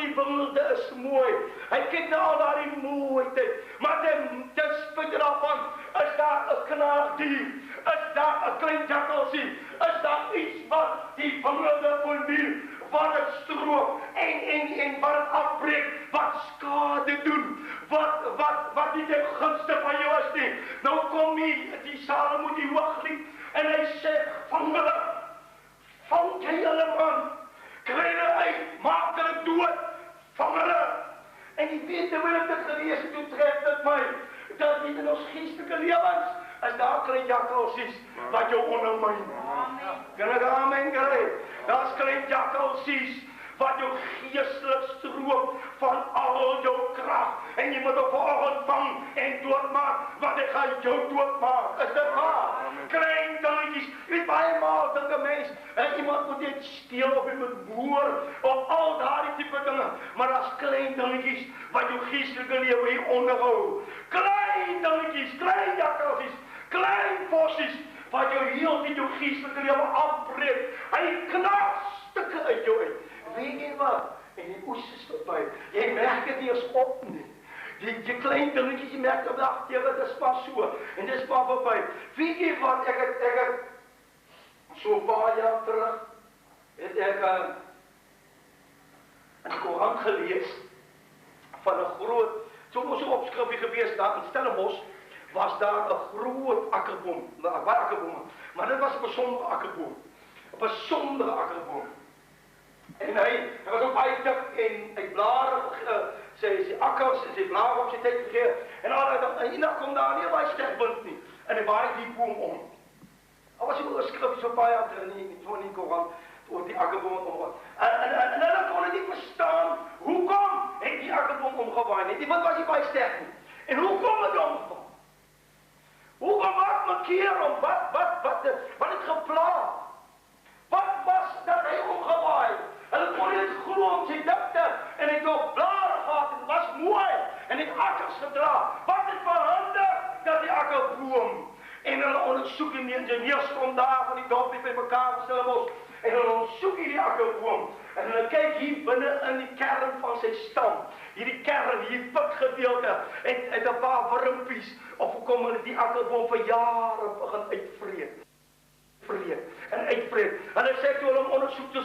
die wilde is mooi. Hy kyk na al daardie mooiheid. Maar ten spyte daarvan is daar 'n knaagdier, is daar 'n klein jakkalsie, is daar iets wat die wilde verniel, wat het stroop en wat het afbreek, wat skade doen, wat nie ten gunste van jou is nie. Nou kom die Salomo die Hooglied en hy sê, vang jy hulle man, kry hulle uit, maak hulle dood, vang hulle. En die weet hoe ek dit gelees het, toe tref dit my, dat in ons geestelike lewens, is daar klein jakkalsies, wat jou ondermyn. Kan ek amen kry? Daar's klein jakkalsies, wat jou geestelik stroop van al jou krag. En jy moet op vanoggend vang en doodmaak, want dit gaan jou doodmaak. Is dit waar? Klein dingetjies. Jy weet baie maal dink 'n mens, iemand moet net steel of jy moet boer, of al daardie tipe dinge. Maar daar's klein dingetjies, wat jou geestelike lewe hier onderhou. Klein dingetjies, klein jakkalsies, klein vossies, wat jou heel die jou geestelike lewe afbreek. Hy knap stukke uit jou uit. Weet jy wat? En die oes is verby. Jy merk dit nie eens op nie. Die klein dingetjies, jy merk op dag tegen, dit is maar so. En dit is maar verby. Weet jy wat? Ek het so paar jaar terug, het ek in Koran gelees van 'n groot, soms so opskrifie gewees daar in Stellenbosch, was daar 'n groot akkerboom, baie akkerbome, maar dit was 'n besondere akkerboom. 'n Besondere akkerboom. En hy was ook baie dik en hy blare, sy akkers en sy blare op sy tyd gegee. En eendag kom daar nie baie sterk wind nie. En hy waai die boom om. Al was hy ook 'n skrif so baie ander in die Koran oor die akkerboom om. En hulle kon nie verstaan hoekom het die akkerboom omgewaai nie. Die wind was nie baie sterk nie. En hoekom het hy omgewaai? Hoekom was my keer om? Wat het gepla? Wat was dat hy omgewaai? Hulle kon nie glo om sy dikte en hy het ook blare gehad en was mooi en het akkers gedra. Wat het verhinder dat die akkerboom? En hulle ondersoek die ingenieurs kom daar van die dorp by mekaar in Stellenbosch en hulle ondersoek hierdie akkerboom en hulle kyk hier binne in die kern van sy stam. Hierdie kern, hierdie pitgedeelte en 'n paar wurmpies of hoekom hulle die akkerboom vir jare begin uitvreet. En uitvreet. En hy sê toe hulle hom ondersoek, toe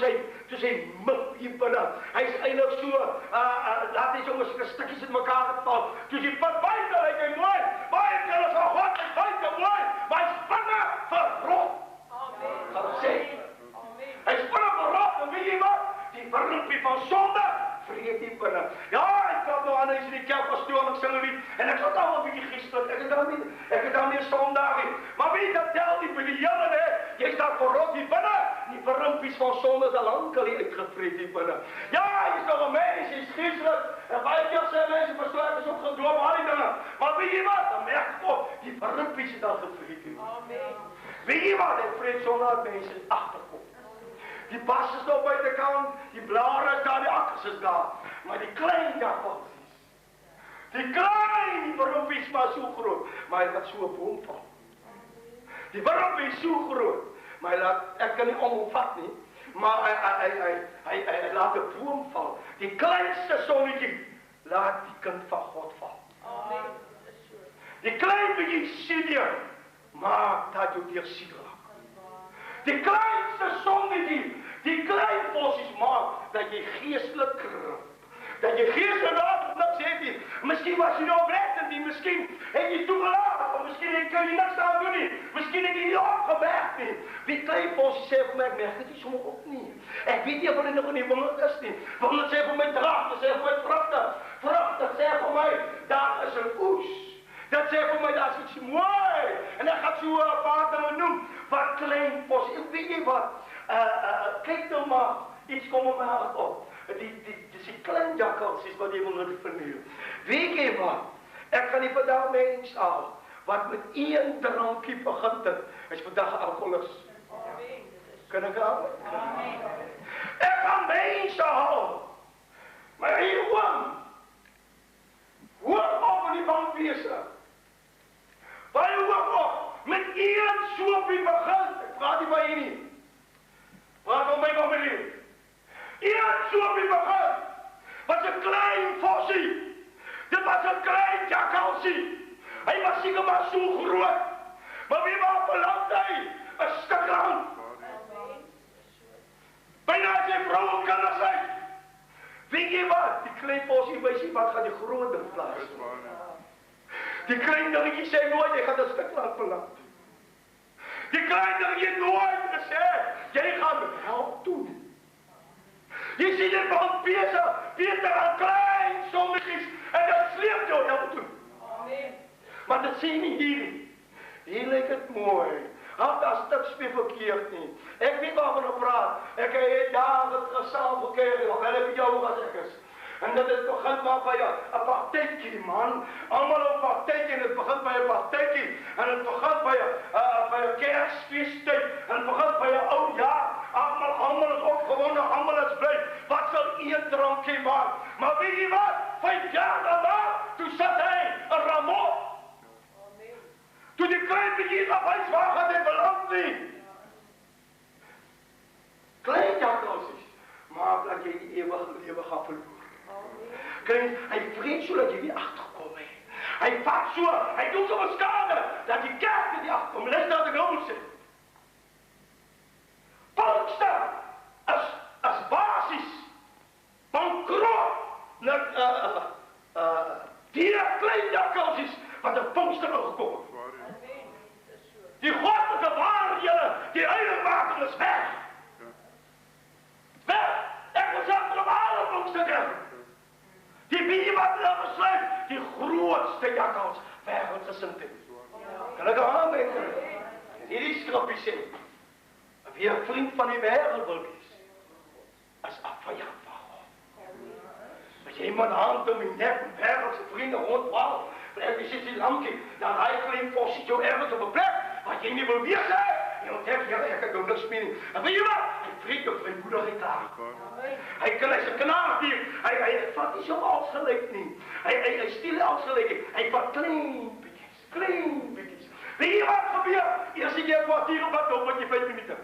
sy mik hier binne. Hy's eintlik so, laat hy sommer so stukkies in mekaar geval. Toe sy pad buite, hy mooi, baie kinders van God, hy buite mooi, maar hy's binne verrot. Amen. Gaan sê. Hy's binne verrot, en weet jy wat? Die wurmpie van sonde, vreet die binne. Ja, ek praat nou aan, hy is in die kerk pastoor, en ek sing 'n lied, en ek sal al 'n bietjie geestelik, ek het dan nie sondag nie. Maar wie dat tel die by die Here, hè? Jy's daar verrot hier binne. Die wurmpies van sonde is al lankal uitgevreet hier binne. Ja, jy's nog 'n mens, jy's geestelik. En baie keer sê mense, pastoor, ek is ook gedoop, al die dinge. Maar weet jy wat? Dan merk ek op, die wurmpies het al gevreet hier. Amen. Weet jy wat? Hy vreet sonde mense agterkom. Die bas is nog buitekant, die blare is daar, die akkers is daar. Maar die klein jakkalsies, die klein wurmpie is maar so groot, maar hy laat so 'n boom val. Die wurmpie is so groot, maar hy laat, ek kan nie hom vat nie, maar hy laat 'n boom val. Die kleinste sonnetjie laat die kind van God val. Amen. Die klein bietjie seer maak dat jou deursiek raak. Die kleinste sonnetjie, die klein vossies maak dat jy geestelik krimp. Dat jy geestelik raak, niks het nie. Miskien was jy nou opregtend nie, miskien het jy toegelaat, of miskien kan jy niks aan doen nie. Miskien het jy nie opgemerk nie. Die klein vossies sê vir my, ek merk dit nie sommer op nie. Ek weet nie of hulle nog in die wingerd is nie. Wingerd sê vir my draag, sê vir my vrugte. Vrugte sê vir my, daar is 'n oes. Dat sê vir my, daar is iets mooi. En ek gaan so 'n paar dinge noem, wat klein vos. En weet jy wat, kyk nou maar, iets kom op my hart op. Die klein jakkalsies wat jy wil nou verniel. Weet jy wat, ek gaan nie vandag mens al, wat met een drankie begin het, is vandag 'n alkoholist. Kan ek aan? Ek gaan mense al, maar hier hoor op in die bankweese. Baie hoog op, met een soepie begin, ek praat nie by jy nie. Praat om my familie. Een soepie begin, wat klein vossie. Dit was 'n klein jakkalsie. Hy was seker maar so groot. Maar wie maar verlang hy? 'n stuk lang. Byna as jy vrou kan sy. Weet jy wat? Die klein vossie wys jy wat gaan die groot ding plaas. Die klein dingetjie sê nooit jy gaan 'n stuk lang verlang. Die klein dingetjie nooit gesê jy gaan help doen. Jy sien dit van Peter aan klein sommetjies en dat sleep jou help doen. Amen. Maar dat sê nie hier. Hier lyk dit mooi. Had dat stuk speel verkeerd nie. Ek weet waarvan ek praat. Ek het jare gesaam gekeer, al wel ek jou wat ek is. En dit het begin maar by 'n partytjie man. Almal op partytjie en dit begin by 'n partytjie en dit begin by 'n Kersfeestyd en dit begin by 'n ou jaar. Almal is opgewonde, almal is bly. Wat sal een drankie maak? Maar weet jy wat? 5 jaar daarna, toe sit hy 'n ramot. Toe die klein bietjie op huis waar het hy beland nie. Klein jakkalsies, maar dat jy die ewige lewe gaan verloor. Klein, hy vreet so dat jy nie agterkom nie. Hy vat so, hy doen so 'n skade, dat die kerk nie agterkom. Luister wat ek nou moet sê. Pinkster is basis bankroet die klein jakkalsies wat 'n Pinkster gekom het. Die goddelike waarhede, die heiligmaking is weg. Weg! Ek moet achter op alle Pinkster. Die bietjie wat hulle besluit, die grootste jakkals wêreldgesindheid. Kan ek aan my kry? Hierdie skrippie sê, wie 'n vriend van die wêreld wil wees, is 'n vyand van God. As jy iemand hand om die nek en wêreldse vriende rondwaal, en jy sit die lamkie, dan hy klein vossie jou ergens op 'n plek, wat jy nie wil wees hè. Jy ontdek, ek het nou niks meer nie. En weet jy wat? Hy vreet jou vrymoedigheid klaar. Hy kan hy se knaagdier, hy vat nie so als gelyk nie. Hy stiel als gelyk. Hy vat klein bietjies. Weet jy wat gebeur? Eers jy 'n kwartier op pad, dan vat jy 5 minute.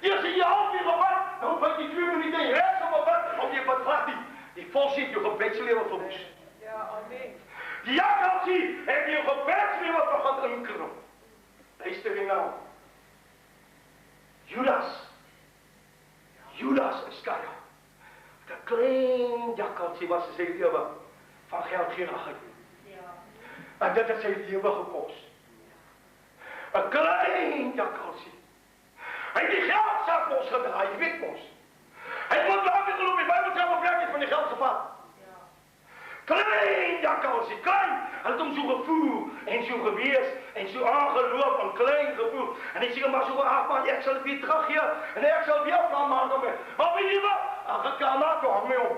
Eers jy 'n halfuur op pad, dan vat jy 2 minute. Jy res op pad, of jy vat vat die volsie jou gebedslewe verwoes. Ja, amen. Die jakkalsie het jou gebedslewe begin inkrimp. Luister hier nou. Judas Iskariot. 'n klein jakkalsie was sy lewe van geldgierigheid. En dit het sy lewe gekos. 'n klein jakkalsie. Hy het die geldsak mos gedraai, jy weet mos. Hy het moet daar geloop, die Bybel sê op plekkies van die geld gevat. Klein jakkalsie, klein. Hy het hom so gevoel en so gewees en so aangeloop en klein gevoel. En hy sê maar so ag man, ek sal weer teruggee en ek sal weer plan maak om. Maar weet jy wat? Ag gekanaat hom mee om.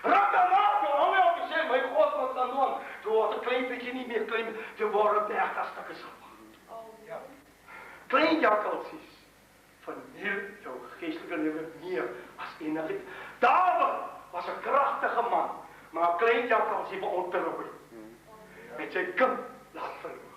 Rakanaat hom mee om sê my God wat dan doen. Toe word 'n klein bietjie nie meer klein, toe word dit echt as stukke sap. Ja. Klein jakkalsies verniel jou geestelike lewe meer as enigiets. Dawid was 'n kragtige man, maar 'n klein jakkalsie verontrou. Het sy kind laat verloor.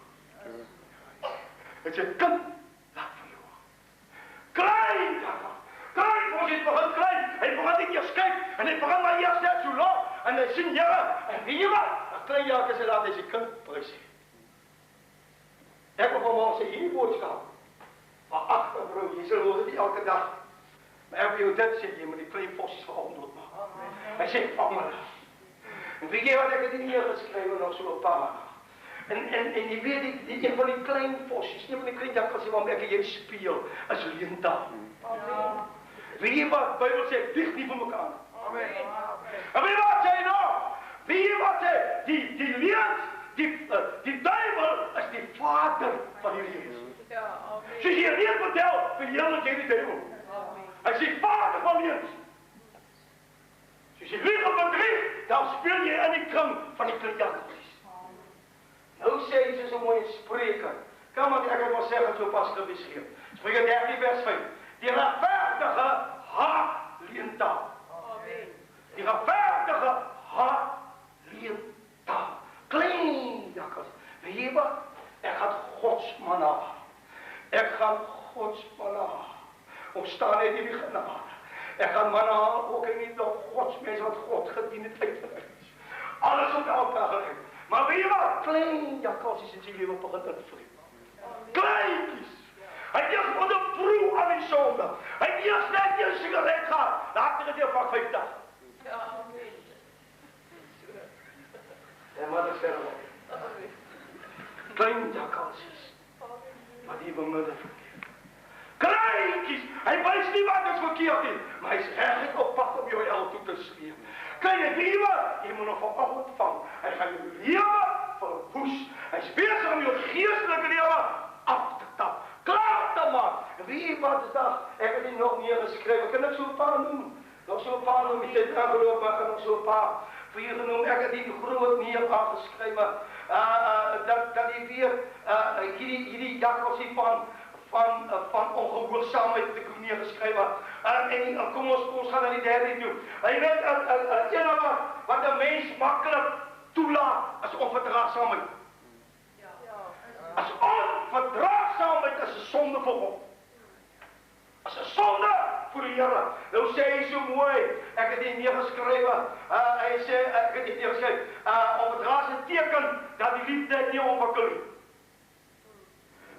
Klein jakkal. Klein was dit begin klein. Hy begin net eers kyk en hy begin maar eers net so laat en hy sien Here en weet jy wat? 'n klein jakkie se laat hy sy kind prys. Ek wil vanmôre sê hierdie boodskap. Maar ag, broer, jy sal hoor dit elke dag. Maar ek wil dit sê, jy moet die klein vossies veranderd maak. Hy sê, vang maar. En weet jy wat ek het hier geskryf nog so 'n paar. En jy weet, die een van die klein vossies, een van die klein jakkalsie waarmee ek jy speel, is leentaal. Weet jy wat, Bybel sê, dicht nie vir mekaar. Amen. En weet jy wat sê nou? Weet jy wat sê? Die leens, die duivel is die vader van die leens. Soos jy leens vertel, verheerlik jy die duivel. Hy sê vader van leens. Soos jy lieg op bedrieg, dan speel jy in die kring van die klein jakkalsies. Nou sê hy soos 'n mooie Spreuke. Kom maar, ek het maar sê wat so pas gewees. Spreuke 13 vers 5. Die regverdige haat leentaal. Amen. Die regverdige haat leentaal. Klein jakkals. Weet jy wat? Ek gaan Godsman af. Ek gaan Godsman af. Ons staan net in die genade. Ek gaan manne haal, ook nie nog godsmense wat God gedien het uitgereik. Alles op elkaar gericht. Maar weet je wat? Klein jakkalsies in zijn leven begint invloed. Kleintjes. Hij heeft eerst voor de proef aan die zonde. Hij heeft eerst net een sigaret gehad. Later het hij van 5 dagen. En wat is verder op? Klein jakkalsies. Maar die bemiddelen verkeerd. Kleintjes. Hij wijst niet wat het verkeerd is. Maar hij is erg op pad om jou toe te schreeuwen. Kleine dieven, je moet nog van ontvangen. Hij gaat je leven verwoest. Hij is bezig om je geestelijke leven af te tappen. Klaar te maken. Wie wat is dat? Ik heb die nog niet geschreven. Kan ik zo een paar noemen? Nog zo'n paar noemen. Ik heb aangelopen, maar ik kan nog zo'n paar. Vier genoemd. Ik heb die groot niet aangeschreven. Dat hij weer jullie jakkalsie van ongehoorzaamheid te neergeschreven. En kom ons gaan naar die derde toe. Je weet wat een mens makkelijk toelaat als onverdraagzaamheid. Als onverdraagzaamheid is een zonde voor God. Als een zonde voor de Heer. Nou zei hij zo mooi. Ik heb die neergeschreven. Hij zei, ik heb die neergeschreven. Onverdraagzaamheid teken dat die liefde niet ontwikkelt.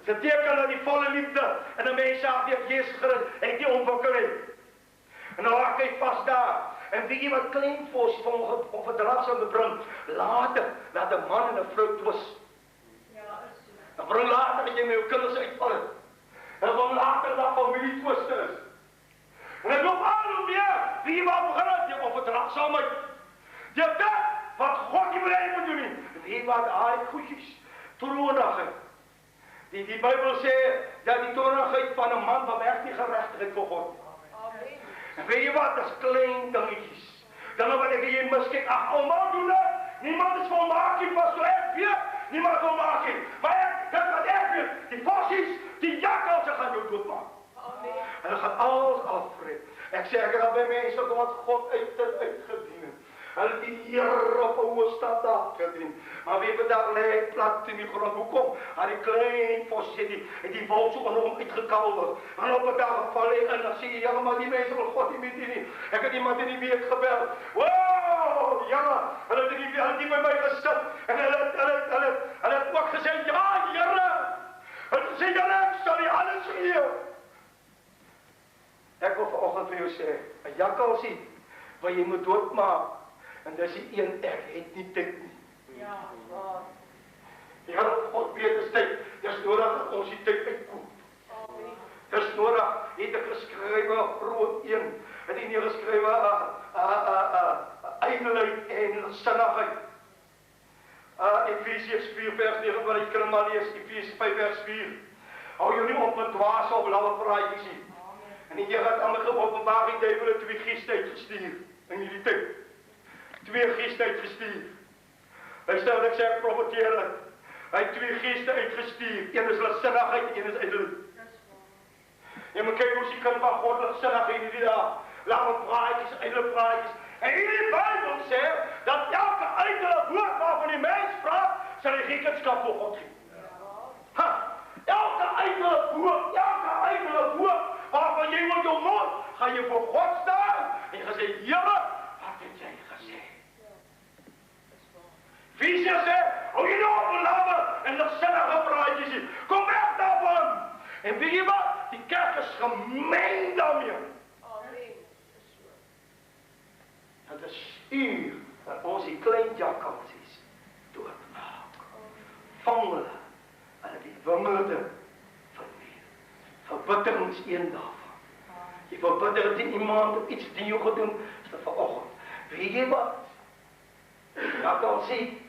Ze tekenen die volle liefde en de mens af die Jezus gerust en die ontwikkeling. En dan lag hij vast daar. En wie je wat klein voor onverdraagzaam brengt, later, laat de man en de vrouw twist. Dan brengt later dat je met je kinders uitvallen. En dan later dat familie twist is. En het loopt aan hoe meer, wie je wat beginnen, die onverdraagzaamheid. Je hebt dat wat God je blij moet doen. Wie je wat hij goedjes, troonigheid. Die Bijbel zegt dat die torenigheid van een man bewerkt die gerechtigheid voor God. Amen. En weet je wat, dat is klein dingetjes. Dan wat ik je misschien allemaal doen, niemand is volmaakt, pas zo erg weer, niemand is volmaakt. Maar dat gaat erg weer, die fossies, die jakkalsen gaan je doodmaken. Amen. En dan gaat alles afvreden. Ik zeg er al bij mensen wat God uitgediend. En die hier op een hoge stad afgediend. Maar wie we daar lijkt plat in die grond, hoe kom? En die klein vosje, die valt zo enorm uitgekouwd. En op een dag gevallen en dan zie je, ja maar die mensen van God, die weet je niet. Ik heb iemand in die week gebeld. Wow, ja, en dan had die bij mij gezet. En hij had ook gezegd, ja, Jere. En toen zei hij, ik zal je alles hier. Ik wil vanochtend voor jou zeggen, een jakkalsie, wat je moet doodmaken. En dat is die een echt, het niet dik niet. Ja, ja, God weet is tijd. Het is nodig dat ons die tijd uitkomt. Het is nodig, het is geschreven, groot 1. Het is niet geschreven, ijdelheid en zinnigheid. Ephesians 4 vers 9, wat ik kan maar lezen, Ephesians 5 vers 4. Hou jullie op met dwaas op, laat het praatjes zien. En die Heer had aan de openbaring, die hebben 2 geesten uitgestuurd. In jullie tijd. 2 geesten uitgestuurd. Hij stelt ik zeg profiteren. Hij heeft 2 geesten uitgestuurd. Eén is zinnigheid, één is ijdelheid. Je moet kijken hoe ze kan van God zinnigheid in die dag. Laat me praatjes, ijdele praatjes. En in die Bijbel zegt dat elke ijdele woord waarvan die mens praat, zal hij rekenschap voor God geven. Elke ijdele woord waarvan je met je mond ga je voor God staan. En je gaat zeggen, Heere, wat heb jij gezegd? Ephesians zegt, hou je nou op een lammen en dat zinnige praatjes zien. Kom weg daarvan. En weet je wat? Die kerk is gemeen daarmee. Het is uur dat onze klein jakkalsies doormaken. Vangelen. En die wingerde verweer. Verbittering is een daarvan. Je verbittert in iemand op iets die je gaat doen, is dat vanochtend. Weet je wat? Jakkalsie.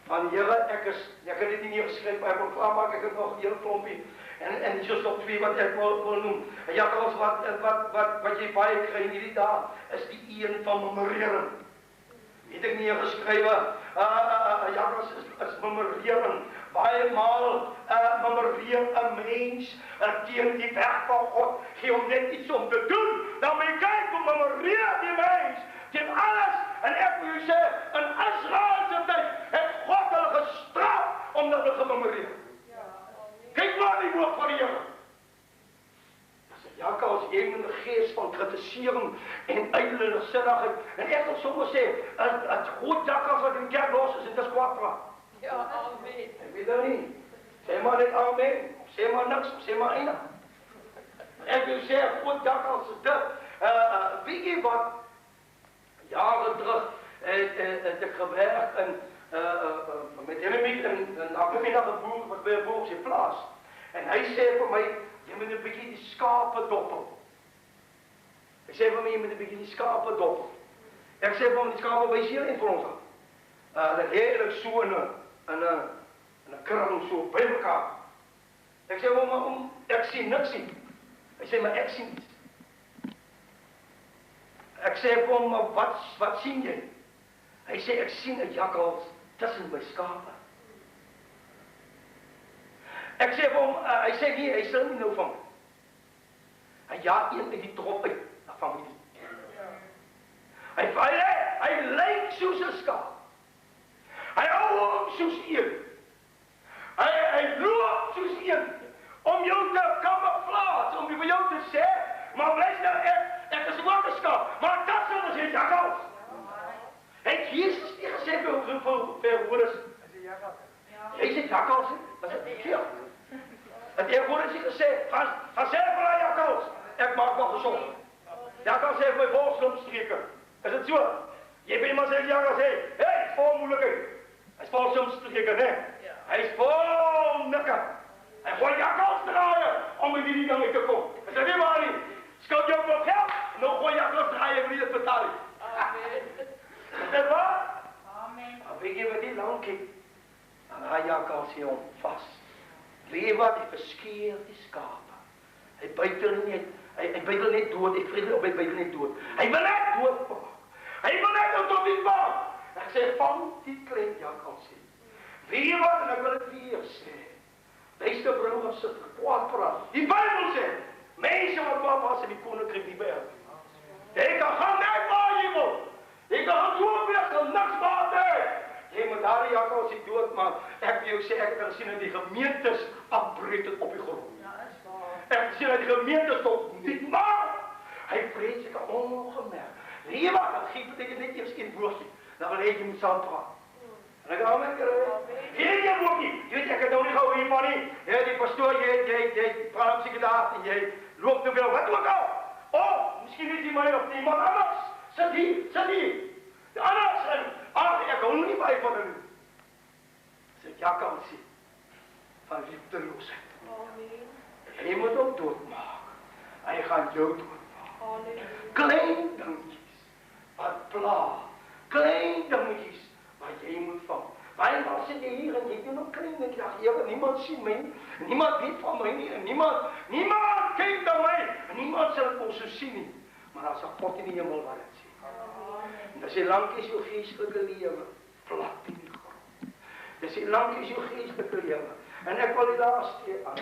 Van Heere, ik heb dit niet geschreven, maar ik heb een vraag, maak ik het nog een heel klompje. En die nog 2 wat ik wil noemen. En jakkals wat je bij je krijgt die daar, is die een van memoreren. Weet ik niet geschreven, jakkals is memoreren. Bijmaal memoreer een mens tegen die weg van God. Geef hem net iets om te doen. Dan moet je kijken, memoreer die mens. Tegen alles. En ik wil u zeggen, in Israëlse tijd heeft God hulle gestraft omdat we gememoreerd. Kijk maar die woord van die Heer. Dat is een jakkals, jy moet de geest van kritisch besering en ydeligsinnigheid. En ek wil sommer sê, 'n groot jakkals wat in die kerk los is en dis kwaad praat. Ja, amen. Ek weet nou nie. Sê maar net amen. Sê maar niks, sê maar eina. Ek wil sê, 'n groot jakkals is dit. Weet jy wat? Jaren terug het ek gewerk en met Jeremy en afgemiddag 'n boer wat by 'n boer se plaas. En hy sê vir my, jy moet 'n bietjie die skape doppel. Ek sê vir my, jy moet 'n bietjie die skape doppel. Ek sê vir hom, die skape wys hier in vir ons. Dat heerlik so in 'n kring so by mekaar. Ek sê vir hom, ek sien niks nie. Hy sê, maar ek sien iets. Ek sê vir hom, maar wat sien jy? Hy sê, ek sien 'n jakkals tussen my skape. Ek sê vir hom, hy sê nie, hy sê nie nou van my. Hy jaag een uit die trop uit, na familie. Hy lyk soos 'n skaap. Hy hou hom soos een. Hy loop soos een. Om jou te camouflage, om vir jou te sê, maar luister, ek is ook 'n skaap, maar tussen is 'n jakkals. Het Jesus nie gesê vir hoorders, hy's 'n jakkals, wat is dit hier? Het die hoorders nie gesê, gaan sê vir die jakkals, ek maak nog gesond. Jakkals sê vir my volksomstreke, is dit so? Jy weet maar sê jakkals sê, hey, vol moeilikheid, hy's volksomstreke, ne? Hy's vol nikke. Hy gooi jakkals draaien om met die ding te kom. Is dit nie waar nie? Skuld jou nog geld, nou gooi jakkals draaien en nie dit betaal nie. Amen. Is dit waar? Amen. Maar weet jy wat die lang kyk? En hy jakkals hier om vast. Lewe die verskeurde skape. Hy bytel net dood, ek vrees op hy bytel net dood. Hy wil net dood maak. Hy wil net tot die maak. Ek sê, vang die klein jakkals hier. Weet jy wat, en ek wil het weer sê. Luister broer, as het kwaad praat. Die Bijbel sê, mense wat kwaad was in die koninkryk nie by hem. Jy kan gaan net waar jy wil. Jy kan gaan dood wees, kan niks baat hê. Jy moet daar die jakkals die dood maak. Ek wil jou sê, ek het gesien dat die gemeentes afbreek tot op die grond. Ek het gesien dat die gemeentes tot niet maar. Hy vrees ek ongemerk. Weet jy wat, dat geef betekent net eers een woordje. Dan wil jy moet saam praat. En ek hou met geen jy woord nie. Jy weet, ek het nou nie gehou hiervan nie. Ja, die pastoor, jy praat op sekretaris en jy loop te veel, wat ook al. Miskien is die my of iemand anders. Sit hier. Die anders en, ek hou nie by van hulle. Dis 'n jakkalsie van liefdeloosheid. En jy moet hom doodmaak. Hy gaan jou doodmaak. Klein dingetjies wat pla. Klein dingetjies wat jy moet vang. Baie maal sit jy hier en jy doen nog klein dingetjies. Ag, Here, niemand sien my nie. Niemand weet van my nie. En niemand kyk na my. En niemand sal dit ons so sien nie. Maar daar's 'n God in die hemel wat dit sien. En as jy lank is jou geestelike lewe plat in die grond. As jy lank is jou geestelike lewe. En ek wil die laaste aan.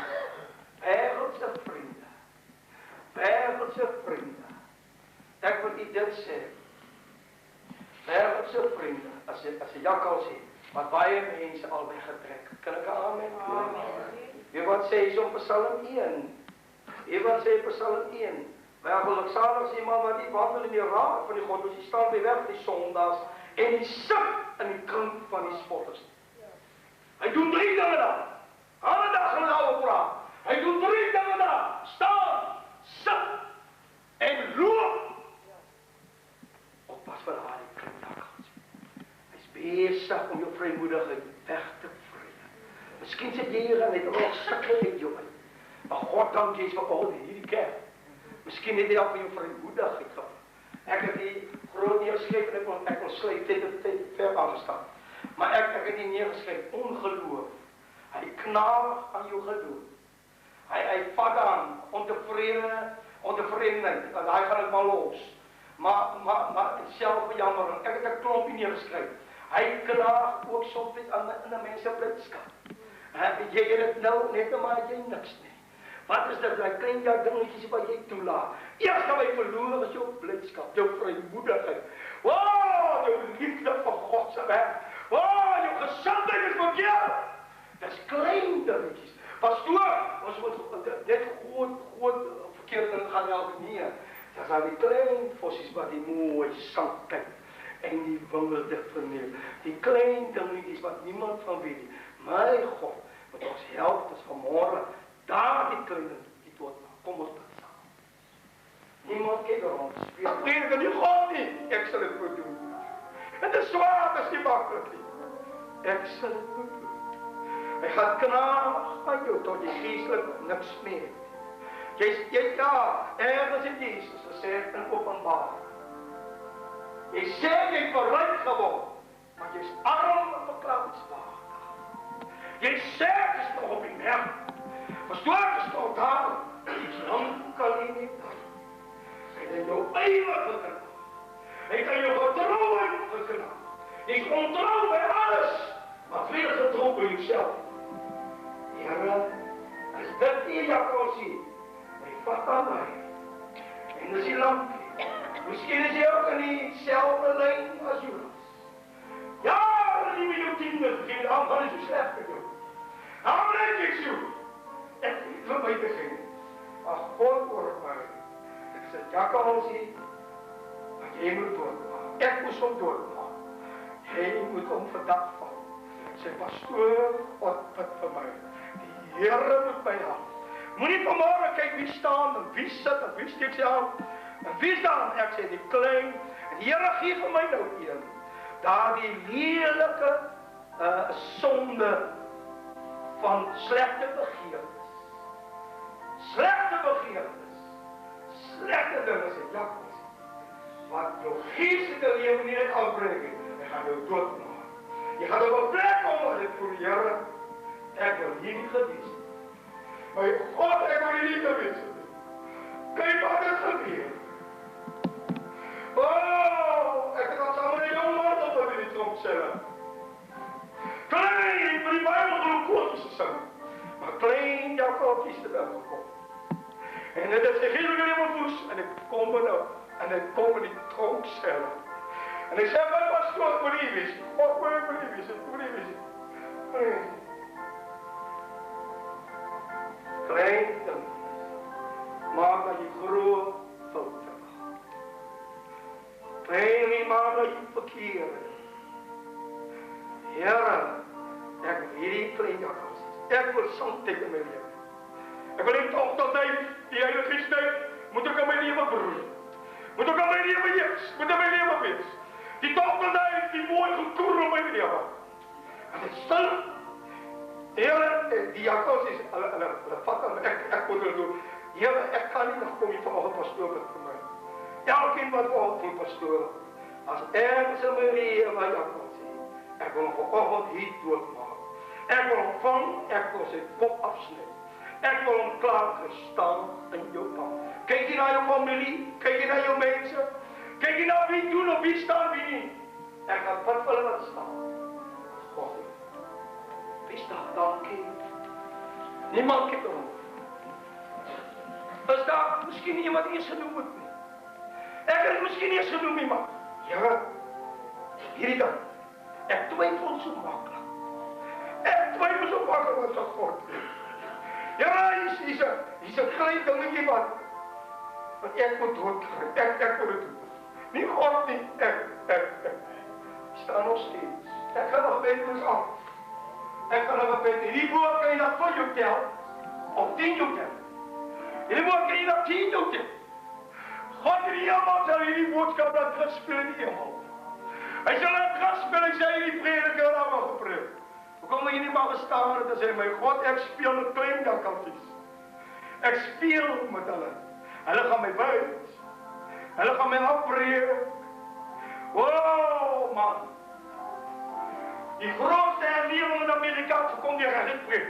Wêreldse vriende. Ek wil u dit sê. Wêreldse vriende, as jy jakkals sê, wat baie mense al weggetrek. Kan ek amen? Wie wat sê is op Psalm 1. Psalm 1. Wel, salig is iemand wat nie wandel in die raad van die God, dus die staan by weg die sondags en die sit in die kring van die spotters. Hy doen 3 dinge daar. Alle dag gaan hy praat. Hy doen 3 dinge daar. Staan, sit en loop. Oppas vir haar die klein jakkals. Hy's besig om jou vrymoedigheid weg te vrede. Miskien sit jy hier en het nog sukkel met jou uit. Maar God dank jy is vir al hierdie kerk. Miskien het jy al vir jou vrymoedigheid gehad. Ek het die groot neergeskryf en ek wil skryf tyd ver aangestaan. Maar ek het nie neergeskryf ongeloof. Hy knaag aan jou geloof. Hy vat aan ontevredenheid. Hy gaan dit maar los. Maar self bejammering. Ek het 'n klompie neergeskryf. Hy knaag ook soms aan 'n mens se blydskap. Jy het dit nou net maar jy niks nie. Wat is dit, die klein dingetjies wat jy toelaat? Eers gaan jy verloor is jou blydskap, jou vrymoedigheid. Wow, jou liefde vir God se werk. Wow, jou gesindheid is verkeerd. Dis klein dingetjies. Pastoor, ons moet net groot verkeerde dinge gaan help. Nee, Dat zijn die kleine vosjes wat die mooi zang kijkt. En die wandelde verneer. Die kleine dingetjes wat niemand van weet. Mijn God, wat ons helpt is vanmorgen. Daar die kleine die dood. Kom ons dat samen. Niemand kijkt rond. Ik weet het niet, God niet. Ik zal het goed doen. En de zwaar is niet makkelijk. Ik zal het goed doen. Hij gaat knaag aan jou tot je geestelijk niks meer. Jij ja, ergens in Jezus gezegd en openbaar. Je zegt je verrijk gewoon, maar je is arm en verklauwenswaard. Je zegt is nog op je merk, maar storm is nog daar, je is lang alleen niet daar. Hij heeft jou eeuwig geknaagd. Hij heeft jou vertrouwen geknaagd. Je is ontrouw bij alles, maar veel getrouw bij jezelf. Heere, als dit hier jou kan zien, hij vat aan mij. En dat is je lampje. Misschien is hij ook in diezelfde lijn als Judas. Ja, die met jouw kinderen beginnen allemaal zo slecht te doen. Nou blijf ik zo. En niet van mij beginnen. Maar God wordt mij. Ik zeg, ja kan al zien. Maar jij moet doorgaan. Ik moest hem doorgaan. Jij moet om verdacht vallen. Zeg, pastoor, God bid voor mij. Die Heere moet mij helpen. Moet niet vanmorgen kijken wie staan en wie zit en wie steekt zich aan. En wie is dan? Ik zei die klein. En die Heere geeft van mij nou een. Daar die lelijke zonde van slechte begeertes. Slechte begeertes. Slechte dingen zijn Jacobus. Wat jouw geestelijke leven niet afbreken. Je gaat jou doodmaken. Je gaat op een plek komen en voor de Heere. Ik wil hier niet geweest. Maar God, ik wil hier niet geweest. Kijk wat er gebeurt. Oh, ik had samen een jongen op dat we die tronk zeggen. Klein, ik wil die Bijbel gewoon koortjes zingen. Maar klein Jacob is er wel gekomen. En het is de hele in mijn voet. En ik kom er nou. En ik kom in die tronk stellen. En ik zeg, wat pastoor, ik moet niet wisten. God, ik moet niet wisten, ik moet niet wisten. Klein, maak dat je groot fouten. Klein, maak dat je verkeerd. Heere, ik wil hierdie klein Jacobus. Ik wil soms tegen my leven. Ik wil niet toch dat hij, die Heilige Geest heeft, moet ik aan mijn leven broeden. Moet ik aan mijn leven jees, moet ik aan mijn leven wees. Die toch dat hij, die mooi gekoer op mijn leven. En het stil. Heere, die Jacobus is, hulle vat aan, ek moet hulle doen. Heere, ek kan nie nog kom hier vanochtend pastoor met vir my. Elkeen wat vanochtend pastoor, as ergens in my leven wat Jacobus is, ek wil hom vanochtend hier doodmaak. Ek wil hom vang, ek wil sy kop afsnij. Ek wil hom klaar gestaan in jou pad. Kijk je naar jou familie, kijk je naar jou mensen, kijk je naar wie doen of wie staan, wie niet. Ek gaan wat vir hulle wat staan. God. Wie staat daar, kind? Niemand kijkt erom. Is daar misschien iemand eens genoemd wordt? Ik heb het misschien eens genoemd, iemand. Ja, hierdie dan. Ik twijfel zo makkelijk. Ik twijfel zo makkelijk wat dat God wil. Ja, hier is een klein dingetje wat ik moet doodkrijgen. Ik moet het doen. Niet God, niet ik. Ik sta nog steeds. Ik ga nog beter af. Ik ga nog beter. Die woord kan je dat voor je tellen. Of 10 je tellen. Die woord kan je dat 10 je tellen. God in die hemel zal je die boodschap laten terugspelen in die hemel. Hij zal laten terugspelen, ik zei die prediker allemaal gepreekt. Hoe kom je niet maar gestaan en zei, mijn God, ik speel met klein Jacobus. Ik speel met hulle. Hulle gaan mij buiten. Hulle gaan mij afbreken. Wow, man. Die grootste hernieuwing in Amerika, zo komt die rechtbreken.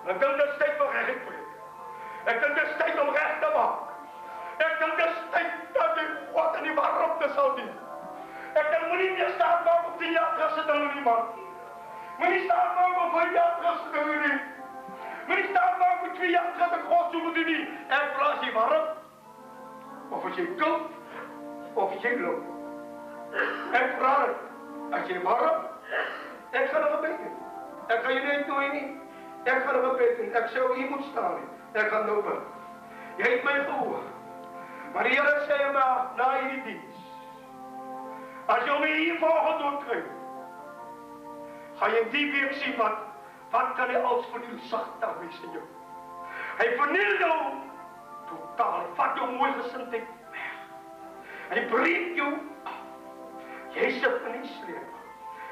Ik denk dat het tijd voor rechtbreken. Ik denk dat het tijd om recht te maken. Ik denk dat het tijd dat die God in die waarop zal dienen. Ik denk, moet niet meer staan maken op 10 jaar terug zitten dan iemand. Moet niet staan maken op 5 jaar terug zitten dan niet. Moet niet staan maken op 2 jaar terug, God zoeken die niet. En plaats je warm. Of als je dood, of je loopt. En vraag het, als je warm, ik ga er gebeten. Ik ga je niet doen, niet. Ik ga er gebeten. Ik zou hier moeten staan. Ik ga lopen. Je heeft mij gehoord. Maar die Here sê maar na hierdie diens, as jy my hier vanoggend ontkry, gaan jy die week sien wat kan hy als van die sagte wees in jou. Hy verniel jou totaal, hy vat jou mooi gesindheid weg. En hy breek jou af. Jy sit in die sleep.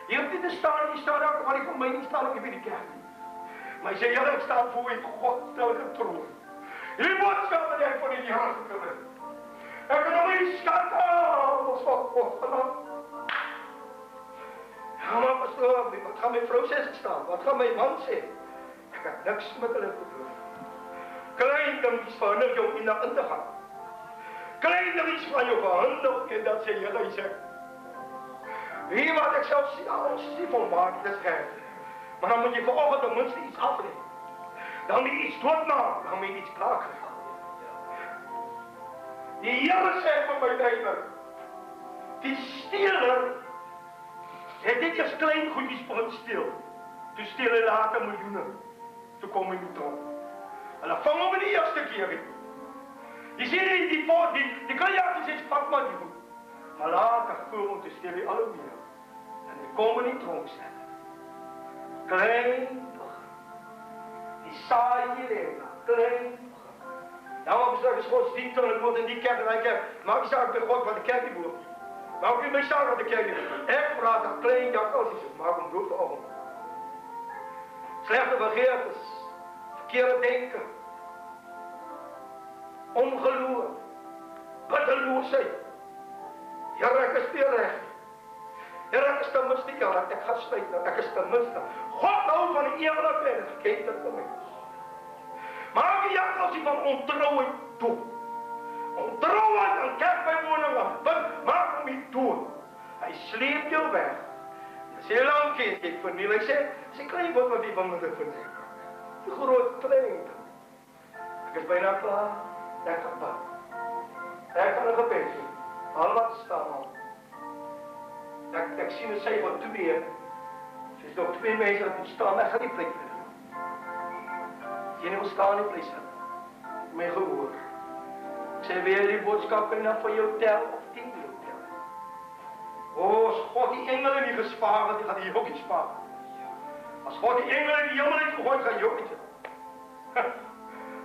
Jy hoef nie te staan, jy staan daar, maar die van my nie staan ook nie by die kerk nie. Maar hy sê, Here, ek staan voor u godstellige troon. Hierdie boodskap wat jy van die Here gekry het. Ek kan hom nie skat ons van ja, maar pastoor, wat gaan my vrou sê as ek staan? Wat gaan my man sê? Ek het niks met hulle te doen. Klein dingetjies verhinder jou om in te gaan. Klein dingetjies van jou verhinder en dat sê Here, hy sê, wie wat ek self sien, ons sien volmaak, dit is gek. Maar dan moet jy vanoggend ten minste iets aflê. Dan moet jy iets doodmaak, dan moet jy iets klaar kry. Die Here sê vir my duider, die steeler het dit eers klein goedjies begin steel. Toe steel hy later miljoene. Toe kom hy in die tronk. Hulle vang hom in die eerste keer nie. Jy sien die kaljakies het pak maar die goed. Maar later voel om te steel hy al hoe meer. En hy kom in die tronk sê. Klein begin. Die saai hierin, klein begin. Nou op is godsdienst en ek word in die kerk en die kerk. Maak die saak by God wat die kerk nie behoort. Maar ook in my saak wat die kerk nie. Ek praat dat klein jakkalsies is, maak om dood te ogen. Slechte begeertes, verkeerde denken, ongeloof, bitterloosheid. Here, ek is speelrecht. Here, ek is ten minste, ja, ek gaan sluit, ek is ten minste. God hou van die eerlijke en ek ken dit vir my. Maak die jakkalsie van ontrouheid dood. Ontrouheid aan kerkbywoning, maak hom nie dood. Hy sleep jou weg. As jy lang kind, jy verniel, hy sê, as jy klein word wat jy van my verniel. Die groot klein. Ek is bijna klaar, ek gaan bad. Ek gaan een gebed doen. Al wat staan al. Ek sien het sy van twee. Sy is nog twee mense wat moet staan, ek gaan nie plek vir doen. As jy nie wil staan, nie plek sit. My gehoor. Ek sê, wil jy die boodskap kan dan van jou tel of 10 jou tel? As God die engele nie gespaar het, die gaan die ook nie spaar. As God die engele in die hemel het gegooid, gaan jy ook nie tel.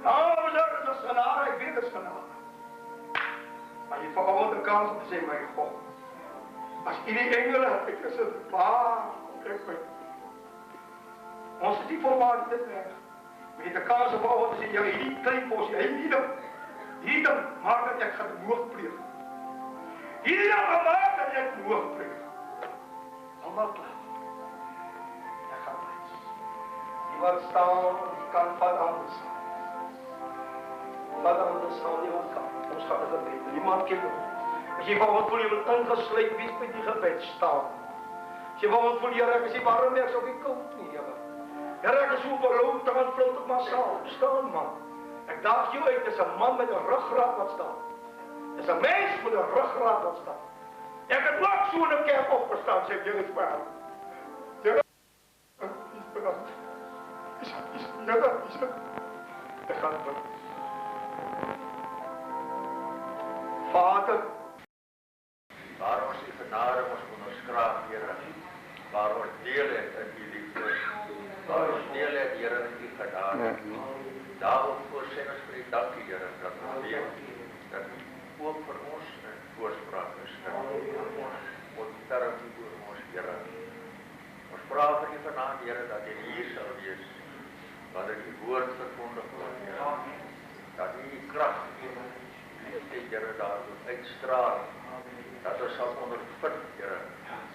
Nou, dit is genade, ek weet dit is genade. Maar jy vanoggend 'n kans om te sê, my God, as jy die engele het, ek is het waar, kyk my. Ons is nie volmaak dit weg. Maar jy het 'n kans om vanoggend te sê, jy hierdie klein posie, hierdie maak dat ek gaan moord pleeg. Hierdie maak dat ek moord pleeg. Allemaal klaar. Ek gaan wees. Die wat staan, die kan wat anders staan. Wat anders staan, die wat kan. Ons gaan het gebed. Niemand ken hom. As jy vanoggend voel jy wil ingesluit wees by die gebed staan. As jy vanoggend voel jy ek is nie warm nie, ek is ook nie koud nie, Here. Here, ek is so verloop, dan vloot ek maar saam. Staan man. Ek daag jou uit, dis 'n man met 'n ruggraat wat staan. Dis 'n mens met 'n ruggraat wat staan. Ek het ook so in 'n kerk opgestaan, sê jy is waar. Here, is bedankt. Is ek gaan bid. Vader, waar ons die genade ons onderskraap, Here, waar ons deel het in die liefde, waar ons deel het, Here, in die genade. Daarom voorsien ons vir die dankie, Here, dat ons weet, dat U ook vir ons in voorspraak is, dat U ons ontferm oor ons, Here. Ons vra vir die vanaand, Here, dat U hier sal wees, wanneer die woord verkondig word, Here, dat U die krag gee, Here, daar moet uitstraal, dat ons sal ondervind, Here,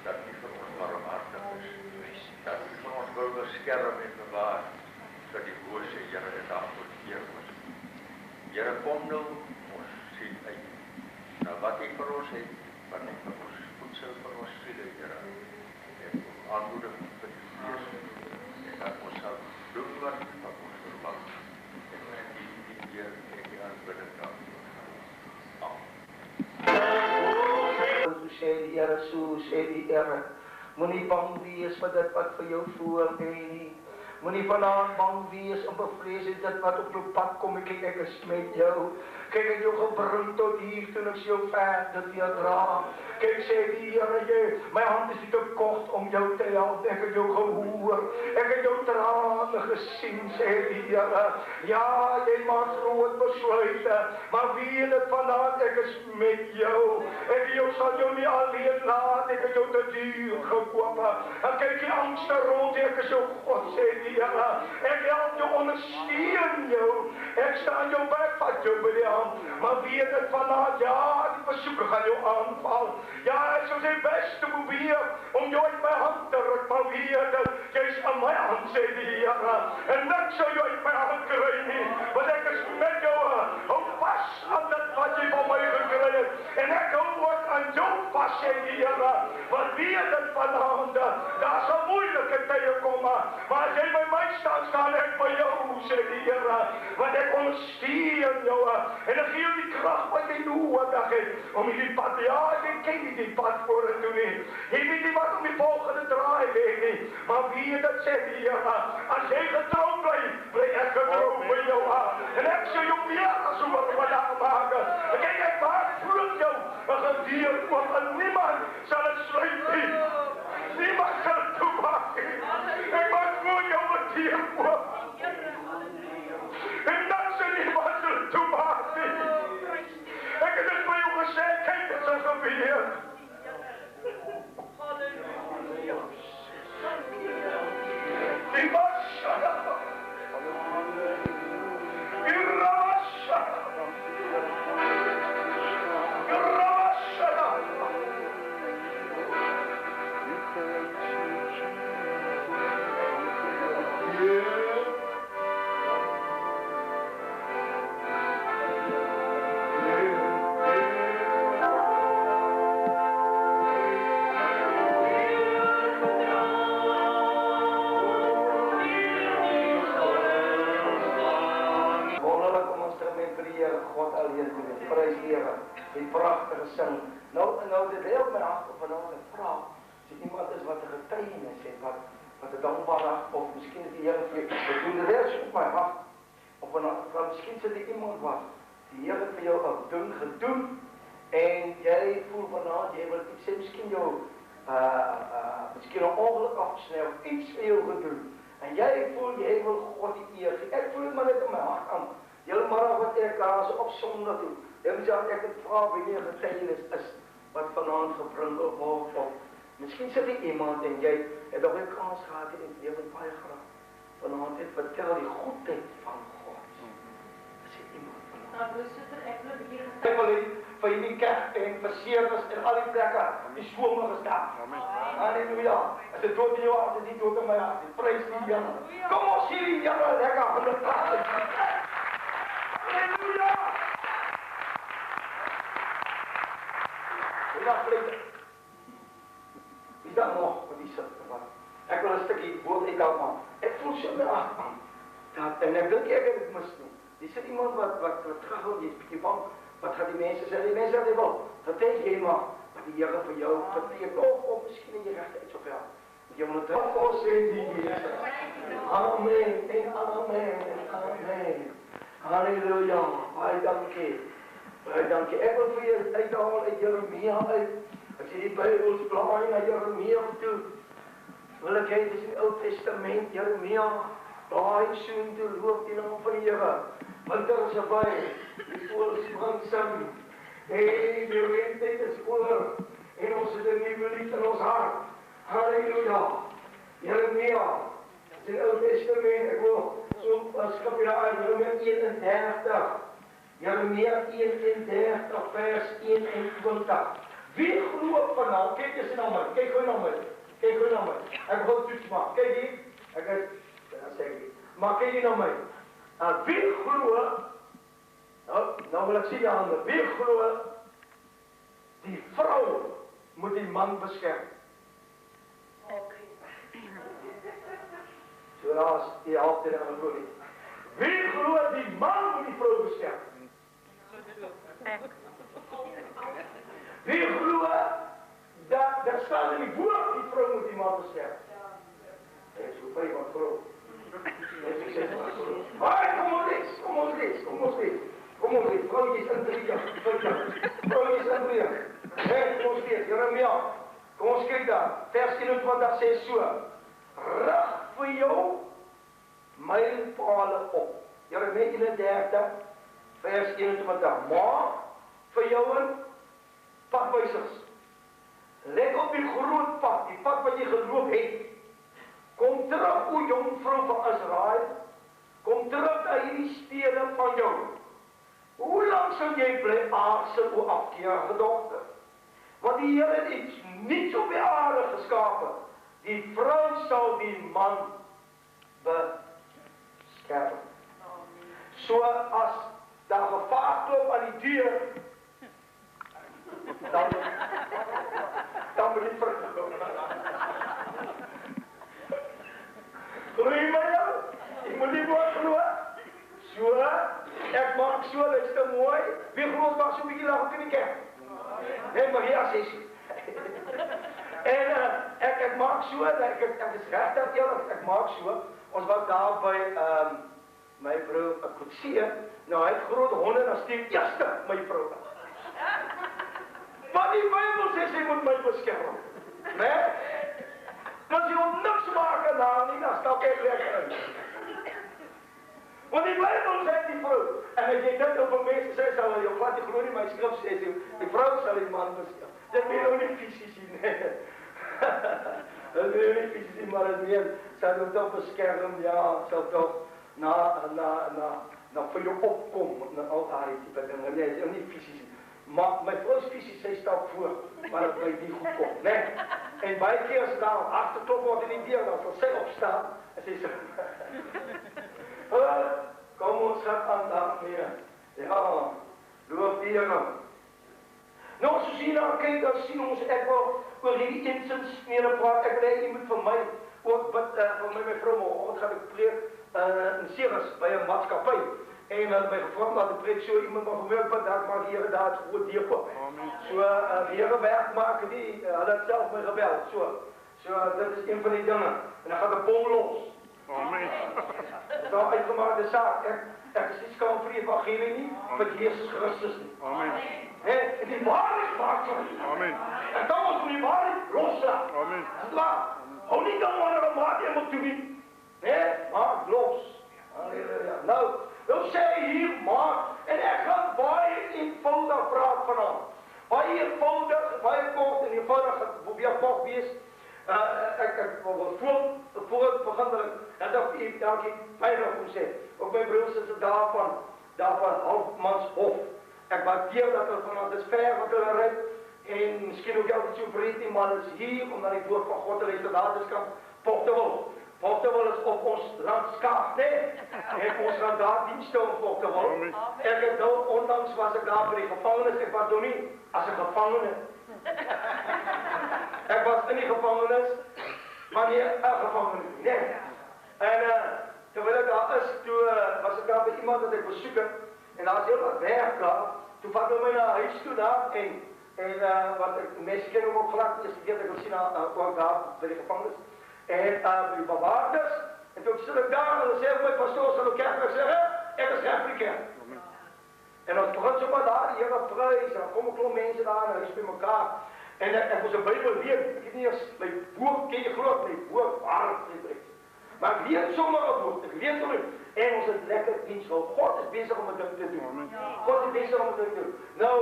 dat U vir ons barmhartig is, dat U vir ons wil beskerm en bewaar, vir die bose, Here, en daarvoor keer ons. Here, kom nou, ons sien uit, na wat U vir ons het, wat U vir ons voedsel vir ons siele, Here, en aanmoediging vir die Gees, en dat ons sal doen wat ons verwag, en die eer en die aanbidding daarvoor. Sê die Here, so sê die Here, moenie bang wees vir dit wat vir jou voorlê nie. Moenie vanaand bang wees en bevrees dit wat op jou pad kom. Ek is met jou. Kyk, ek jou gebring tot hier toe ek jou verder weer dra. Kyk, sê die Here, my hand is nie te kort om jou te help. Ek het jou gehoor. Ek het jou trane gesien, sê die Here. Ja, jy maak groot besluite, maar weet dit vanaand, ek is met jou. Ek sal jou nie alleen laat. Ek het jou te duur gekoop. En kyk die angste rond, ek is jou God, sê die Here. Ek help jou, ondersteun jou. Ek staan jou by, vat jou by die hand. Maar weet dit vanaand, ja, die versoeker gaan jou aanval. Ja, ek sal sy best te probeer om jou uit my hand te ruk, maar weet dit, jy is aan my hand, sê die Here. En niks sal jou uit my hand kry nie, want ek is met jou. Hou vas aan dit wat jy van my gekry het. En ek hou ook aan jou vas, sê die Here. Want weet dit vanaand, daar sal moeilike tye kom, maar as jy by my staan ek by jou, sê die Here. Want ek ondersteun jou, en ek gee jou die krag wat jy nodig het, om die pad, ja, jy ken nie die pad vorentoe nie. Jy weet nie wat om die volgende draai weet nie, maar weet dit, sê die Here, as jy getrou bly ek getrou by jou, en ek sal jou meer as oorwinnaar maak. Ek maak voor jou, een deur oop, en niemand sal het sluit nie. Niemand sal het toemaak nie. Ek maak voor jou een deur oop. En dan sal niemand sal het toemaak nie. Ek het dit by jou gesê, kyk, dit sal gebeur. Die Masha. Die prachtige sing. Nou dit heel my hart op vanaand en vraag, as iemand is wat 'n getuienis het, wat 'n dankbare hart, of miskien is die Here vir jou, ek doen dit reeds op my hart, of miskien sit die iemand wat, die Here vir jou 'n ding gedoen, en jy voel vanaand, jy wil iets sê, miskien jou, miskien 'n ongeluk afsny, of iets vir jou gedoen, en jy voel, jy wil God die eer gee. Ek voel dit maar net in my hart aan, julle maar wat ek daar so op Sondag toe, ek het vra wie die getuienis is, wat vanaand gebring word, of miskien sit die iemand en jy het nog een kans gehad en jy wil baie graag vanaand het vertel die goedheid van God. As jy iemand vanaand. Ek wil vir die kerk en verseerders en al die plekke, die swome gestaan. Halleluja. As dit dood in jou hart, is die dood in my hart. Prys die Here. Kom ons sien die Here lekker aan die plaas. Halleluja. Wie dan nog wat die sit? Ek wil 'n stukkie woord uithaal, maar ek voel so my hart aan. En ek dink ek het dit mis nie. Dis sit iemand wat terughoud, jy's bietjie bang. Wat gaan die mense sê? Die mense sê wel, vertel jy maar wat die Here vir jou beteken, of miskien in jy regte iets op jou. Jy moet dit ons sê die Here. Amen en amen en amen. Halleluja. Baie dankie. Baie dankie. Ek wil vir jou uithaal uit Jeremia uit. As jy die Bybel blaai na Jeremia toe, wil ek hê dis in die Ou Testament, Jeremia, daai soen toe loop die naam van die Here. Winter is verby, die voëls brand sing. Hey, die lente is oor, en ons het 'n nuwe lied in ons hart. Halleluja. Jeremia, dis in die Ou Testament, ek wil so skryf daar in Jeremia 31. Jeremia 31 vers 21. Wie glo vanaand? Kyk eens na my. Kyk gou na my. Kyk gou na my. Ek wil toets maak. Kyk hier. Ek is dan sê ek. Maar kyk hier na my. Wie glo? Nou wil ek sien die hande. Wie glo? Die vrou moet die man beskerm. So daar is die helfte van die glo nie. Wie glo die man moet die vrou beskerm? Wie glo dat staan in die woord die vrou moet die man beskerm? Ek so baie wat vrou. Ai, kom ons lees. Vrouwtjies in 3 jaar. Vrouwtjies in 3 jaar. Kom ons lees, Jeremia. Kom ons kyk daar. Vers 21 sê so. Rig vir jou mylpale op. Jeremia 31, vers 21. Maak vir jou 'n padwysers. Let op die groot pad, die pad wat jy geloop het. Kom terug, o jongvrou van Israel. Kom terug na hierdie stede van jou. Hoe lang sal jy bly aarsel, o afkeerige dogter? Want die Here het iets niets op die aarde geskape. Die vrou sal die man beskerm. So as daar gevaar klop aan die deur, dan moet jy verkoop. Gloei my jou, ek moet nie woord glo. So, ek maak so, luister mooi. Wie groot maak so 'n bietjie lag op in die kerk? Nee, maar hier is en ek maak so, ek is reg dat ek maak so. Ons was daar by my vrou Kutsie. Nou hy het groot honde, dan stuur eerste my vrou. Want die Bybel sê sy moet my beskerm. Nee? Want jy moet niks maak en daar nie, dan stap ek lekker in. Want die Bybel sê die vrou, en as jy dit op 'n mens sê, sal jy wat die glo nie, my skrif sê, die vrou sal die man beskerm. Dit is nou nie fisies nie. Dit is nie fisies, maar het meer, sal jy toch beskerm, ja, sal toch na vir jou opkom, na al daardie type dinge. Nee, dit is nie fisies. Maar my vrou is fisies, sy stap voor, maar het my nie goed kom, nee. En baie keer as daar agterklop word in die deur, dan sal sy opstaan, en sy sê, kom ons gaan aan daarmee. Ja, loop die Here. Nou, as ons hier na kyk, dan sien ons, ek wil oor hierdie insins meer praat, ek wil jy moet vir my, ook bid, vir my vrou, maar gaan ek preek in Ceres, by 'n maatskappy. En hulle my gevra dat ek preek so iemand van gemeente wat dalk maar die Here daar het groot deel op. So die Here werk maak die hulle het self my gebel. So dit is een van die dinge. En dan gaan 'n bom los. Amen. Daar uitgemaakte saak. Ek is nie skaam vir die evangelie nie, vir Jesus Christus nie. Amen. En die waarheid maak so. Amen. En dan moet die waarheid loslaat. Amen. Dis waar. Hou nie dan wanneer 'n maat jy moet doen. Nee, maak los. Halleluja. Nou sê hier maak, en ek gaan baie eenvoudig praat vanavond. Baie eenvoudig, baie kort en eenvoudig, probeer kort wees. Ek wil voor het begin, dat ek elke veilig moet sê. Ook my broers is het daarvan Halfmanshof. Ek waardeer dat hulle vanaf dis ver wat hulle ry, en miskien ook altyd so breed nie, maar is hier, omdat die woord van God te lees, daar is kan Portewil is op ons landskaap, nee? En ons gaan daar dienste op Portewil. Ek het nou, ondanks was ek daar by die gevangenis, ek was nou nie as 'n gevangene. Ek was in die gevangenis, maar nie 'n gevangene, nee. En terwyl ek daar is, toe was ek daar by iemand wat ek besoek het, en daar is heel wat werk daar, toe vat hulle my na huis toe daar, en wat ek, mense ken ook glad, eerste keer dat ek sien ook daar by die gevangenis, en by die bewaarders, en toe sit ek daar, en dan sê ek my pastoor sal ook kerk, en ek sê, ek is reg vir die kerk. En ons begin so maar daar, die Here prys, en dan kom 'n klomp mense daar, en hulle is by mekaar, en ek moes 'n Bybel lees, ek het nie eers my boek, ken jy groot, my boek, waar het maar ek lees sommer 'n boek, ek lees sommer, en ons het lekker diens gehou. God is besig om dit te doen. God is besig om dit te doen. Nou,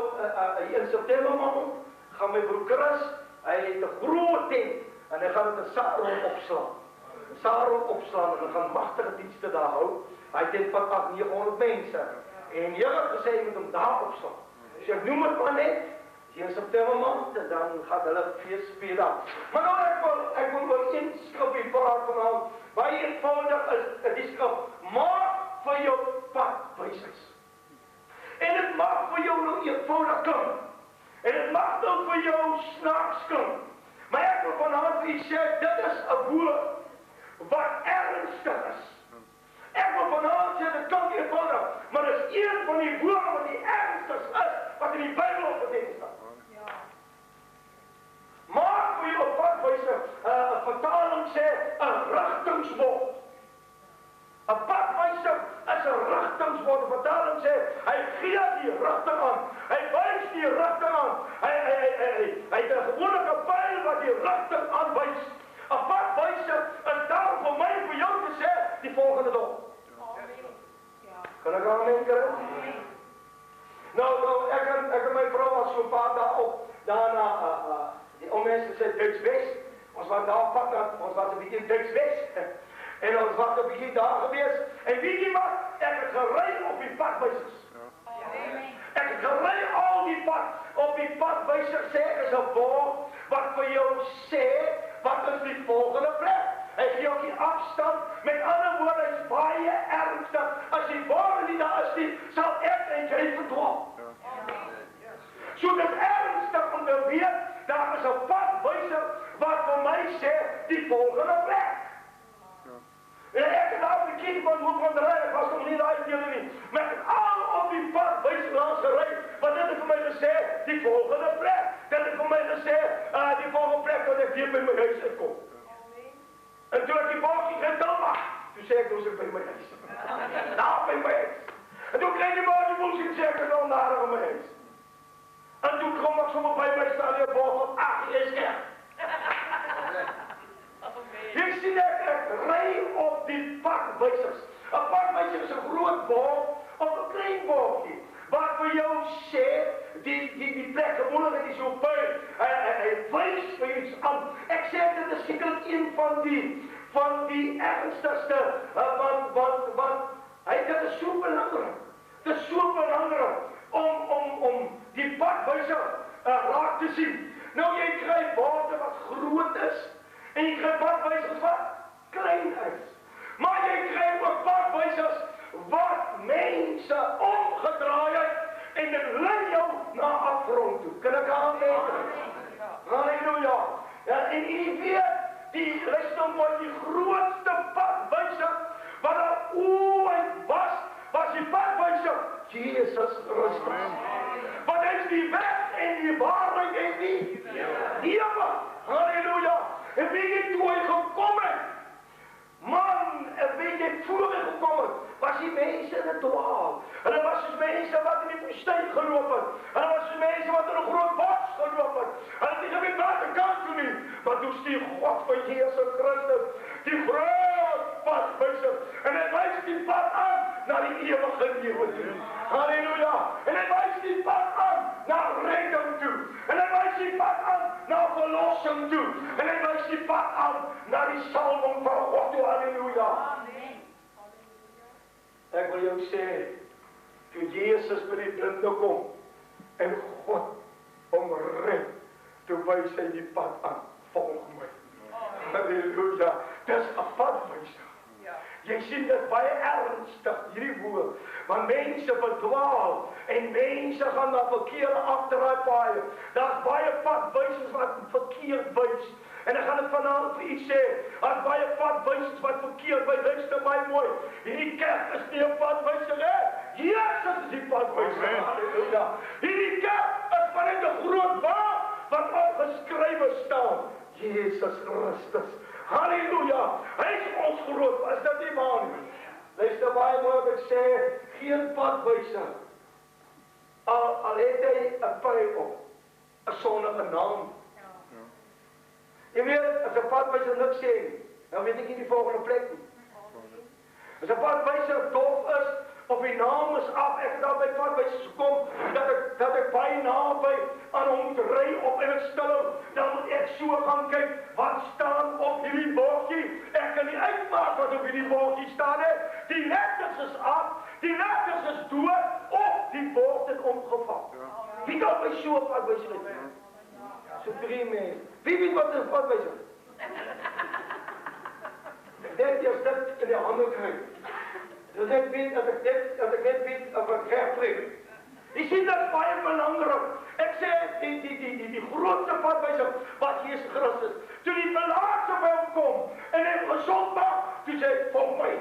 in September maand, gaan my broer Chris, hy het 'n groot tent, en hy gaan dit 'n Saron opslaan. Saron opslaan, en hy gaan magtige dienste daar hou. Hy tent van 800-900 mense. En Here het gesê, jy moet hom daar opslaan. So ek noem het maar net, in September maand, en dan gaan hulle fees speel daar. Maar nou, ek wil oor een skrif praat vanavond. Baie eenvoudig is die skrif, maak vir jou padwysers. En dit mag vir jou nou eenvoudig klink. En dit mag nou vir jou snaaks klink. Maar ek wil vanavond vir u sê, dit is 'n woord wat ernstig is. Ek wil vanavond sê, dit klink eenvoudig, maar dit is een van die woorde wat die ernstigste is, wat in die Bybel opgetekend staat. Maak vir jou padwyser, 'n vertaling sê 'n rigtingsbord. 'n gee die rigting aan. Hy wys die rigting aan. Hy het 'n gewone pyl wat die rigting aanwys. 'n Padwyser is daar vir my en vir jou te sê die volgende ding. Kan ek amen kry? Nou, ek en my vrou was so 'n paar dae op, daarna, die ou mense sê Duitswes. Ons was daar pad, ons was 'n bietjie Duitswes. En ons was 'n bietjie daar gewees. En weet jy wat? Ek het gery op die padwysers. Ek het gery al die pad op die padwysers sê is 'n bord wat vir jou sê wat is die volgende plek. Hy gee ook die afstand. Met ander woorde, hy is baie ernstig. As die bord nie daar is nie, sal ek en jy verdwaal. So dit is ernstig om te weet, daar is 'n padwyser wat vir my sê die volgende plek. En ek het daar gekies van hoe kon ry, ek was nog nie daai deel nie. Maar ek het al op die padwyser langs gery, want dit het vir my gesê die volgende plek. Dit het vir my gesê die volgende plek wat ek weer by my huis uitkom. En toe ek die bordjie gedaan maak, toe sê ek, ons is by my huis. Daar by my huis. En toe kry die bordjie sê ek, nou daar by my huis. En toe kom ek sommer by my staan die bord op, jy is kerk. Jy sien ek ry op die padwysers. 'n Padwyser is 'n groot bord of 'n klein bordjie. Wat vir jou sê, die plek gewoonlik is so pyl. Hy wys vir iets aan. Ek sê dit is sekerlik een van die ernstigste, want dit is so belangrik. Dit is so belangrik om die padwyser raak te sien. Nou jy kry borde wat groot is, en jy kry padwysers wat klein is. Maar jy kry ook padwysers wat mense omgedraai het en dit lei jou na afgrond toe. Kan ek amen? Halleluja. Ja, en jy weet, die grootste padwyser wat daar ooit was die padwyser Jesus Christus. Want hy is die weg en die waarheid en die lewe. Halleluja. En wie jy toe hy gekom het, man, wie jy voor hy gekom het, was die mense in 'n dwaal. Hulle was soos mense wat in die woestyn geloop het. Hulle was soos mense wat in 'n groot bos geloop het. Hulle het nie geweet wat te kan toe nie. Maar toe stieg God van Jesus Christus, die groot padwyser, en hy wys die pad aan na die ewige lewe toe. Halleluja. En hy wys die pad aan na redding toe. En hy wys die pad aan na verlossing toe. En hy wys die pad aan na die salwing van God toe. Halleluja. Ek wil jou sê, toe Jesus by die blinde kom, en God omring, toe wys hy die pad aan, volg my. Halleluja. Dis 'n padwyser. Jy sien dit baie ernstig, hierdie woord, want mense verdwaal, en mense gaan na verkeerde agterraai. Daar's baie padwysers wat verkeerd wys. En ek gaan dit vanaand vir u sê, as baie padwysers wat verkeerd wys, luister my mooi, hierdie kerk is nie 'n padwyser, Jesus is die padwyser. Halleluja. Hierdie kerk is van 'n groot baan wat opgeskrywe staan, Jesus Christus. Halleluja. Hy is ons groot, is dit nie waar nie? Luister baie mooi wat ek sê, geen padwyser, al het hy 'n pyl op, 'n sonder 'n naam. Jy weet, as 'n padwyser niks sê nie, dan weet ek nie die volgende plek nie. As 'n padwyser dof is, of die naam is af, ek het daar by padwysers gekom, dat ek baie naby aan hom te ry op in 'n stilling, dan moet ek so gaan kyk, wat staan op hierdie bordjie? Ek kan nie uitmaak wat op hierdie bordjie staan nie. Die letters is af, die letters is dood, of die bord het omgeval. Wie kan my so op padwyser uit? So 3 mense. Wie weet wat 'n padwyser? Dit is dit in die hande kry. Dat ek weet, as ek net weet of ek reg preek. Jy sien, dat is baie belangrik. Ek sê, die grootste padwyser wat Jesus Christus, toe die belaatste by hom kom, en hy gesond maak, toe sê hy, volg my.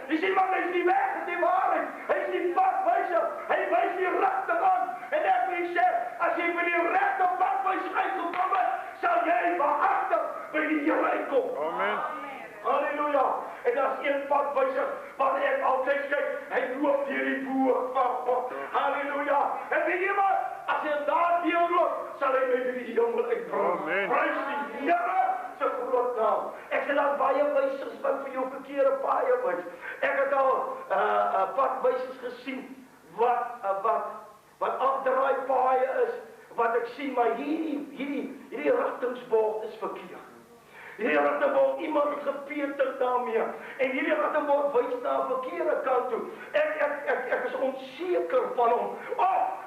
Jy sien, maar hy is die weg, hy is die waarheid, hy is die padwyser, hy wys die rigting aan, en ek wil sê, as jy by die regte padwyser uitgekom het, sal jy waaragtig by die Here uitkom. Amen. Halleluja. En dat is een pad wijzer wat ek altyd kyk. Hy loop deur die woord van God. Halleluja. En weet jy wat? As hy daar deurloop, sal hy met die hemel uitbring. Prys die Here se groot naam. Ek sê daar baie wysers wat vir jou verkeerde paaie wys. Ek het al padwysers gesien wat afdraai paaie is, wat ek sien, maar hierdie rigtingsbord is verkeerd. Hierdie rigtingsbord, iemand het gepeter daarmee, en hierdie rigtingsbord wys na 'n verkeerde kant toe. Ek is onseker van hom.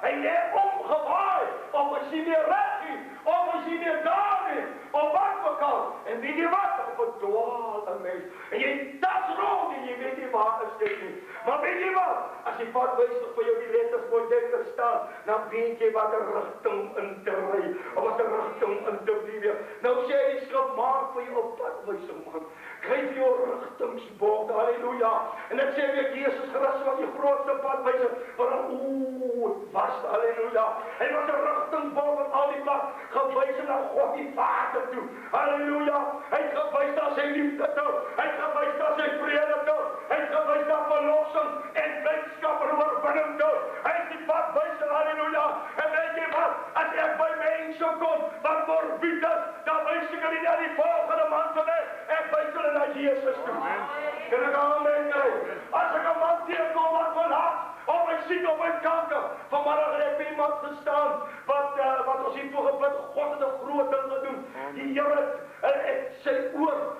Hy het omgewaai, of is hy nie reg nie, of is hy nie daar nie, of wat ook al. En weet jy wat? Ek verdwaal 'n mens. En jy tas rond en jy weet nie waar is dit nie. Maar weet jy wat? As die padwyser vir jou die letters moet denken staan, dan weet jy wat 'n rigting in te ry, of wat 'n rigting in te lewe. Nou sê hy skrif, maak vir jou 'n padwyser man. Kryf jou rigtingsbord, halleluja. En ek sê weer, Jesus Christus was die grootste padwyser, vir hom, was, halleluja. Hy was 'n rigtingsbord wat al die pad gewys na God die Vader toe. Halleluja. Hy het gewys na sy liefde toe. Hy het gewys na sy vrede toe. Hy het gewys na verlossing en blydskap en oorwinning toe. Hy is die padwyser, halleluja. En weet jy wat? As ek by mense kom wat morbid is, dan wys ek hulle na die volgende man van my. Ek wys hulle na Jesus toe. Kan ek amen kry? As ek 'n man tegenkom wat wil hart, of ek sien op my kanker, vanmiddag het ek iemand gestaan, wat ons hier voor gebid, God het 'n groot ding gedoen. Die Here het sy oor,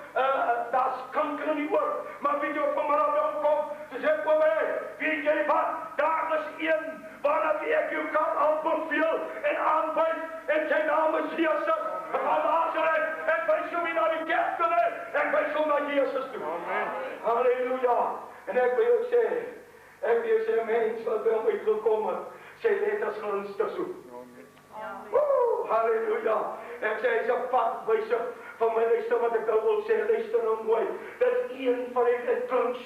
daar's kanker in die oor, maar weet jy wat vanmiddag by hom kom? Sy sê vir my, weet jy wat, daar is een, waarna ek jou kan aanbeveel en aanwys, en sy naam is Jesus, van Nazareth, ek wys jou nie na die kerk toe nie, ek wys jou na Jesus toe. Halleluja. En ek wil jou sê, mens wat by hom uitgekom het, sy letters gunstig so. Halleluja. Ek sê, hy is 'n padwyser van my luister wat ek nou wil sê, luister nou mooi. Dit is een van die, het klink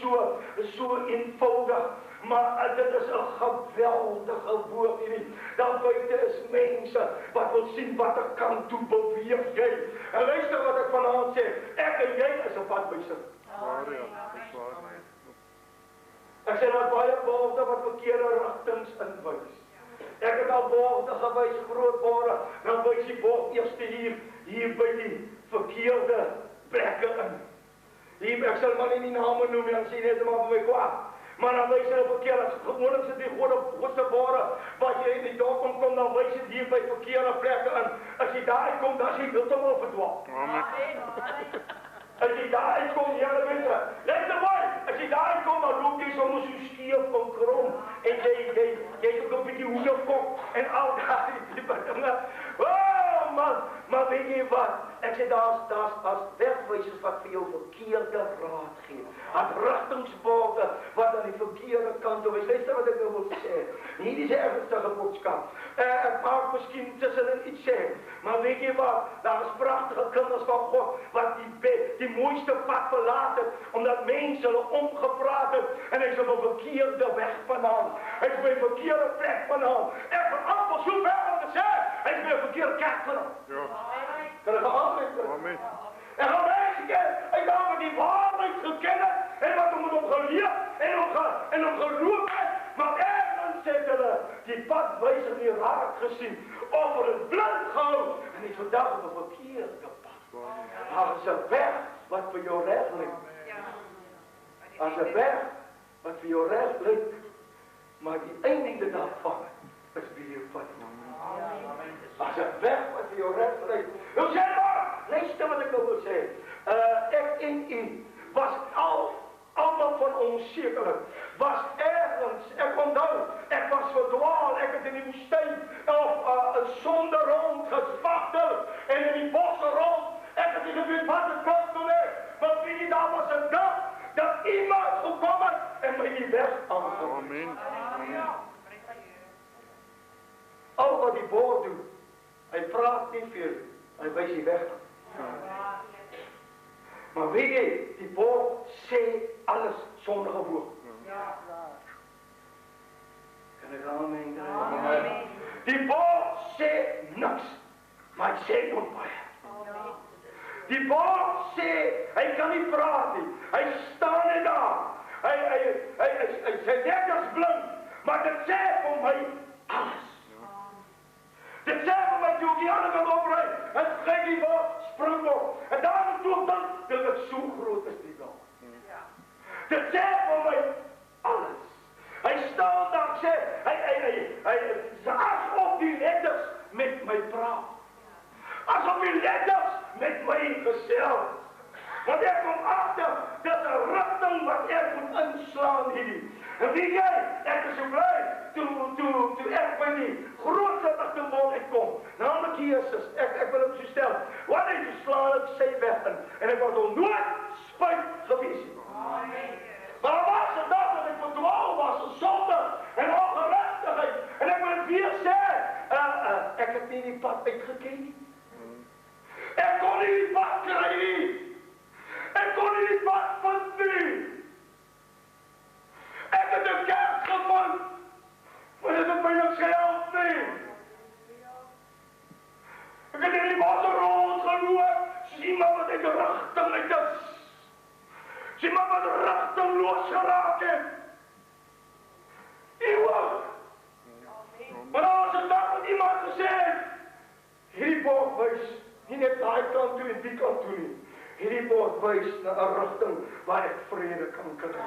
so eenvoudig, maar dit is 'n geweldige woord hierdie. Daar buite is mense wat wil sien wat ek kan toe beweeg jy. En luister wat ek vanaand sê, ek en jy is 'n padwyser. Ek sê dat baie borde wat verkeerde rigtings inwys. Ek het al borde gewys, groot borde, dan wys die bord eerste hier by die verkeerde plekke in. Hier, ek sal maar nie die name noem, dan sê net maar vir my kwaad. Maar dan wys hulle verkeerd, gewoonlik sit die godse borde, wat jy in die dorp kom, dan wys dit hier by verkeerde plekke in. As jy daar uitkom, dan is jy heeltemal verdwaal. As jy daar uitkom, julle mense, let mooi, as jy daar uitkom, dan loop jy soms so skeef en krom, en jy is ook 'n bietjie hoendekop, en al die dinge. Maar weet jy wat, ek sê daar's wegwysers wat vir jou verkeerde raad gee, aan rigtingsborde wat aan die verkeerde kant toe wys. Luister wat ek nou wil sê, hierdie is 'n ernstige boodskap. Ek maak miskien tussenin iets sê, maar weet jy wat, daar is pragtige kinders van God, wat die mooiste pad verlaat het, omdat mense hulle omgepraat het, en hy is op 'n verkeerde weg vandaan. Hy is by 'n verkeerde plek vandaan. Ek van amper so ver om te sê, hy is by 'n verkeerde kerk vandaan. Kan ek amen? En dan hy daar met die waarheid geken het, en wat hom met hom geleef, en hom geloof het, maar ergens het hulle die padwyser nie raak gesien, of hulle blind gehou, en hy is vandag op 'n verkeerde pad. Daar is 'n weg wat vir jou reg lyk. Daar is 'n weg wat vir jou reg lyk, maar die einde daarvan is wie jou vat. Daar is 'n weg wat vir jou reg lyk. Nou sê maar, luister wat ek nou wil sê. Ek en u was allemaal van onzekerheid. Was ergens, ek onthou, ek was verdwaal, ek het in die woestijn of sonder rond gespachtel en in die bosse rond. Ek het nie geweet wat het komt toen ek. Want weet je, daar was een dag dat iemand gekom het en my die weg aangekomen. Amen. Al wat die boer doet, hy praat nie veel, hy wys die weg. Maar weet jy, die boer sê alles sonder woord. Kan ek amen kry? Die boer sê niks, maar hy sê nog baie. Die baas sê, hy kan nie praat nie. Hy staan net daar. Hy sê net as blind, maar dit sê vir my alles. Dit sê vir my toe die ander kan opry, en kyk die baas spring op. En daarom toe dan, dit is so groot is die dag. Dit sê vir my alles. Hy staan daar, sê, hy asof die letters met my praat. Asof die letters met my gesels. Want ek kom agter, dit is 'n rigting wat ek moet inslaan hierdie. En weet jy, ek is so bly, toe ek by die grootste rigtingbal uitkom, naamlik Jesus, ek wil hom so stel, wat hy geslaan het, sy weg in, en ek was al nooit spyt gewees. Maar was het dat ek verdwaal was, en sonde, en ongerechtigheid, en ek wil het weer sê, ek het nie die pad uitgeken nie. Ek kon nie die pad kry nie. Ek kon nie die pad vind nie. Ek het 'n kerk gevind, maar dit het my niks gehelp nie. Ek het in die water rondgeloop, sien maar wat ek rigting uit is. Sien maar wat rigting losgeraak het. Ewig. Maar als ek dag met iemand gesê het, hierdie bord wys nie net daai kant toe en die kant toe nie. Hierdie bord wys na 'n rigting waar ek vrede kan kry.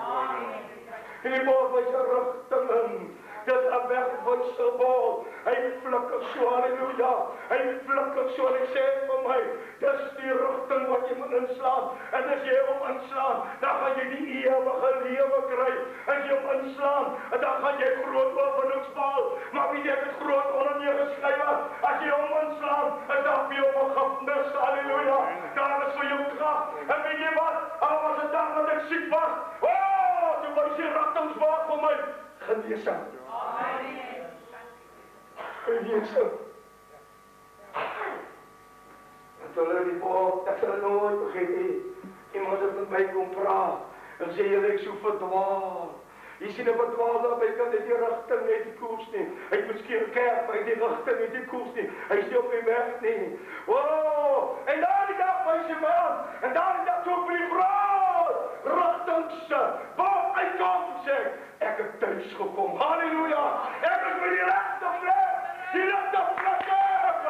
Hierdie bord wys 'n rigting in. Dit is 'n wegwysselbal. Hy flikker so, halleluja. Hy flikker so en hy sê vir my, dis die rigting wat jy moet inslaan. En as jy hom inslaan, dan gaan jy die ewige lewe kry. As jy hom inslaan, dan gaan jy groot oorwinnings behaal. Maar wie jy het groot onder neergeskryf was, as jy hom inslaan, is daar vir jou vergifnis, halleluja. Daar is vir jou krag. En weet jy wat? Al was het dag dat ek siek was, toe was die rigtingsbaar vir my genesing. Genesing. En toe hulle die bord, ek sal nooit vergeet nie. Iemand het met my kom praat en sê jy ek so verdwaal. Jy sien 'n verdwaal by kan dit die rigting net die koers nie. Hy het miskien kerk by die rigting net die koers nie. Hy is nie op die weg nie. En daar die dag wys hy my aan. En daar die dag toe by die groot rigtingse boom uitkom sê ek het thuis gekom. Halleluja. Ek is by die regte plek. Die regte plek.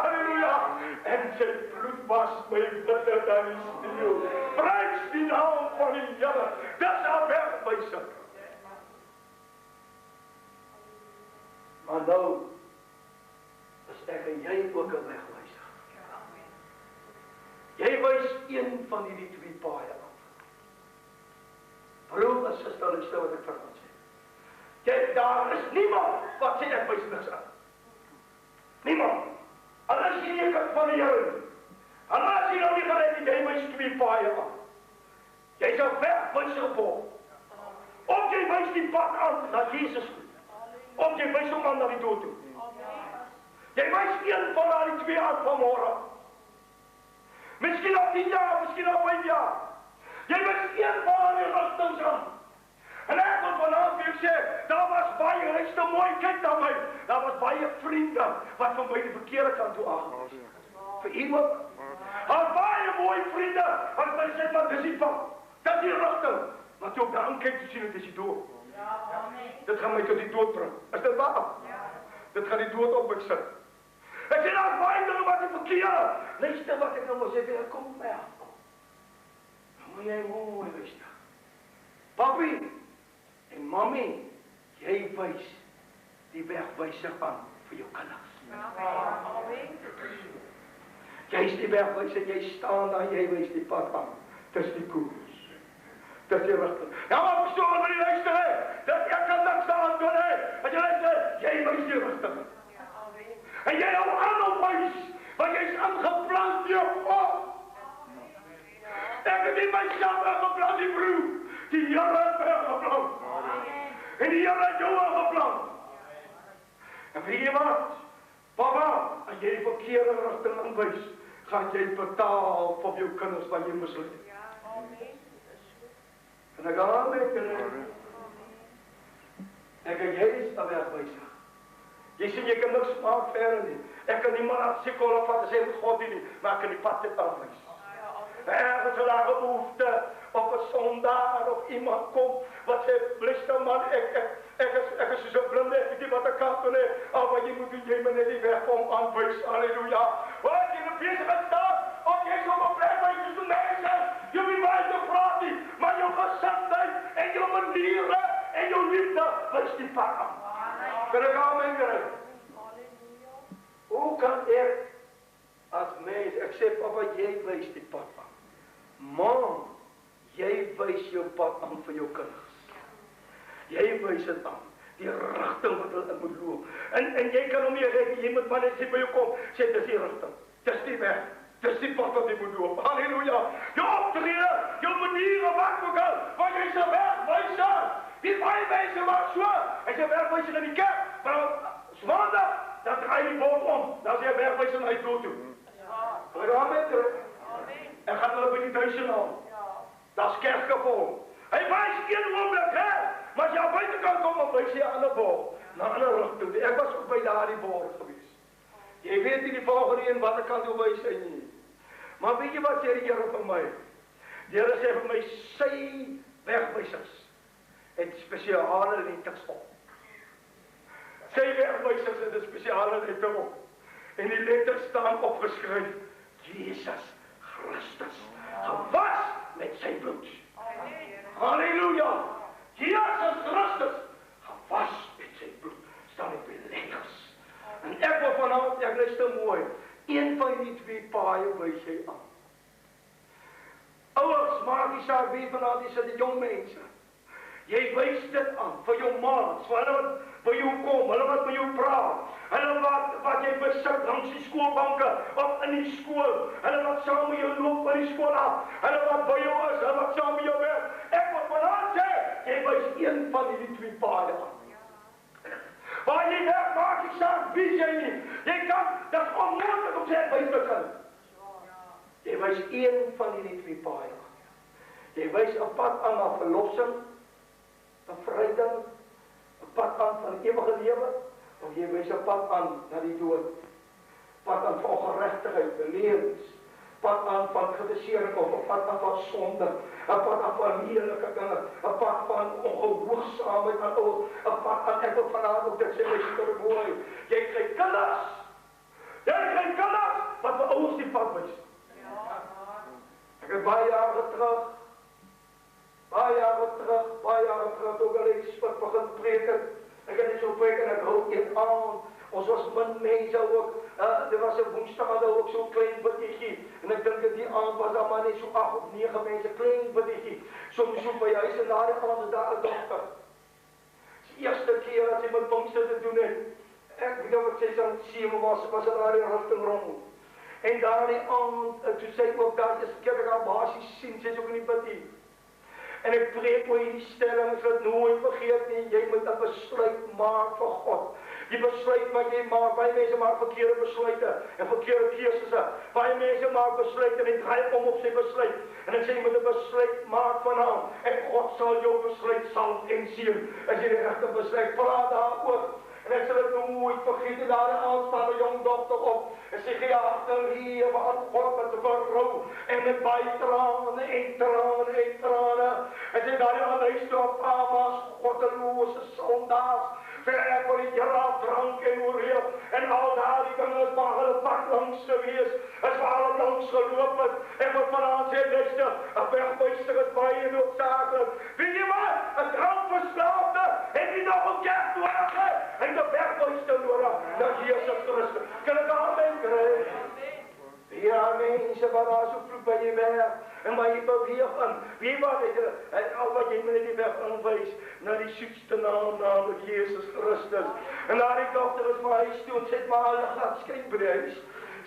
Halleluja. En sy bloed was my witter dan die sneeuw. Prys die naam van die Here. Dis 'n wegwyser. Maar nou is ek en jy ook 'n wegwyser. Jy wys een van hierdie twee paaie af. Broer en suster, ek stel wat ek vir ons sê. Daar is niemand wat sê ek wys niks aan. Niemand. Alles jy nie kan van die Here. Alles jy nou nie gered het, jy wys twee paaie af. Jy sal wegwyser word. Of jy wys die pad aan na Jesus toe. Of jy wys hom aan na die dood toe. Jy wys een van daardie twee aan vanmôre. Miskien op 10 jaar, miskien op 5 jaar. Jy wys een van die rigtings aan. En ek wil vanavond vir sê, daar was baie, hy's te mooi, kyk na my. Daar was baie vriende wat van my die verkeerde kant toe aangewas. Vir iemand. Daar baie mooi vriende wat my sê, maar dis die pad. Dis die rigting. Maar toe ek daar aankyk, te sien het is die dood. Dit gaan my tot die dood bring. Is dit waar? Dit gaan die dood op my sit. Ek sê, daar is baie dinge wat ek verkeer. Luister wat ek nou wil sê, ek kom my af. Dan moet jy mooi luister. Papi en mami, jy wys die wegwyser aan vir jou kinders. Jy is die wegwyser, jy staan daar, jy wys die pad aan. Dis die koers. Dis die rigting. Ja, maar verstaan wat jy luister, hè? Dat ek kan niks daaraan doen, hè? As jy luister, jy wys die rigting. En jy hou aan op wys, want jy is ingeplant jou God. Ek het nie myself ingeplant, die broer. Die Here het my ingeplant. En die Here het jou ingeplant. En weet jy wat? Papa, as jy die verkeerde rigting inwys, gaan jy betaal vir jou kinders wat jy misluk. En ek gaan met julle. Ek en jy is 'n wegwyser. Jy sien jy kan niks maak verder nie. Ek kan niemand aan sekolah vat as hy met God nie, maar ek kan die pad dit aanwys. ergens een lage behoefte, of een zondaar, of iemand komt, wat zegt, blister man, ik is zo blind, ik weet wat ik kan doen, maar je moet doen, je moet niet weg van aanwijzen, halleluja. Wat je in de bezigheid staat, of je zo bepleit, maar je doet mensen, je wil wijze praten, maar je gezondheid en je manieren en je liefde, wees die pakken. Kan ik amen krijgen? Hoe kan ik als mens, ik zeg papa, jij wijst die pad aan. Man, jij wijst je pad aan voor je kinders. Jij wijst het aan. Die richting wat hulle moet loop. En jy kan hom nie reg, jy moet maar net sê by jou kom, sê dis die rigting. Dis die weg. Dis die pad wat jy moet loop. Halleluja. Jou optrede, jou maniere wat ook al, want jy is 'n wegwyser. Die baie mense maak so. As jy wegwyser in die kerk, maar Sondag, dan draai die bord om. Dan is jy wegwyser na die dood toe. Amen. En gaan hulle by die duisend aan. Dat is kerkgevol. Hy wys geen oomblik, hè? Maar as jy aan buitekant kom, dan wys jy aan 'n bord. Na 'n ander rigting. Ek was ook by daardie bord gewees. Jy weet nie die volgende een watter kant toe wys hy nie. Maar weet jy wat sê die Here vir my? Die Here sê vir my, sy wegwysers het spesiale letters op. Sy wegwysers het 'n spesiale letter op. En die letters staan opgeskryf, Jesus Christus, gewas met sy bloed. Halleluja! Jesus Christus, gewas met sy bloed, staan op die letters. En ek wil vanavond, ek luister mooi, een van die twee paaie wys hy aan. Ouers, maak nie saak wie vanavond is, die jong mense. Jy wys dit aan, vir jou maats, vir hulle wat by jou kom, hulle wat by jou praat, hulle wat jy besit langs die skoolbanke, of in die skool, hulle wat saam met jou loop by die skool af, hulle wat by jou is, hulle wat saam met jou werk. Ek wil vanavond sê, jy wys een van die twee paaie aan. Waar jy werk, maak nie saak wie jy nie. Jy kan, dat is onmoontlik om sê, wys begin. Jy wys een van die twee paaie aan. Jy wys 'n pad aan na verlossing, 'n vryding, 'n pad aan van ewige lewe, of jy wys 'n pad aan na die dood. Pad aan van geregtigheid, lewens, pad aan van gedesering of 'n pad aan van sonde, 'n pad aan van lelike dinge, 'n pad van ongehoorsaamheid aan ouers, 'n pad aan ek wil vanaand ook dit sê my super mooi. Jy kry kinders. Jy kry kinders wat vir ouers die pad wys. Ek het baie jare terug, ook al ek wat begin preek het. Ek het net so preek en ek hou een aan. Ons was min mense ook. Er was 'n woensdag daar ook so klein bietjie. En ek dink die aand was daar maar net so 8 of 9 mense, klein bietjie. Soms so by huis en daardie aand is daar 'n dogter. Die eerste keer as sy met hom sit te doen het. Ek weet of ek sê dan 7 was in daardie rigting rond. En daardie aand, toe sê ek ook daar is ek al basies sien, sê ook in die bietjie. En ek preek oor hierdie stellings wat nooit vergeet nie, jy moet 'n besluit maak vir God. Die besluit wat jy maak, baie mense maak verkeerde besluite en verkeerde keusese. Baie mense maak besluite en draai om op sy besluit. En ek sê jy moet 'n besluit maak vanaand en God sal jou besluit salf en seën. As jy die regte besluit praat daaroor. En ek sal dit nooit vergeet nie, daar aanstaan 'n jong dogter op. En sy gee agter hier wat God met verrou en met baie trane en trane en trane. En sy daar aan die stop Ama's goddelose sondaars. Ver voor die Here drank en oorleel. En al daardie dinge waar hulle pad langs gewees. As waar hulle langs geloop het. En wat vanaand sê luister, 'n wegwyser is baie noodsaaklik. Weet jy wat? 'n drankverslaafde het nie nog 'n kerk nodig nie. En 'n wegwyser nodig. Dat Jesus Christus. Kan ek amen kry? Ja, mense wat daar so vroeg by jy werk. En maar jy beweeg aan. Wie wat het al wat jy met die weg aanwys na die soetste naam, naamlik Jesus Christus. En daar die dogter is maar huis toe en sê maar hulle laat skyn by die huis.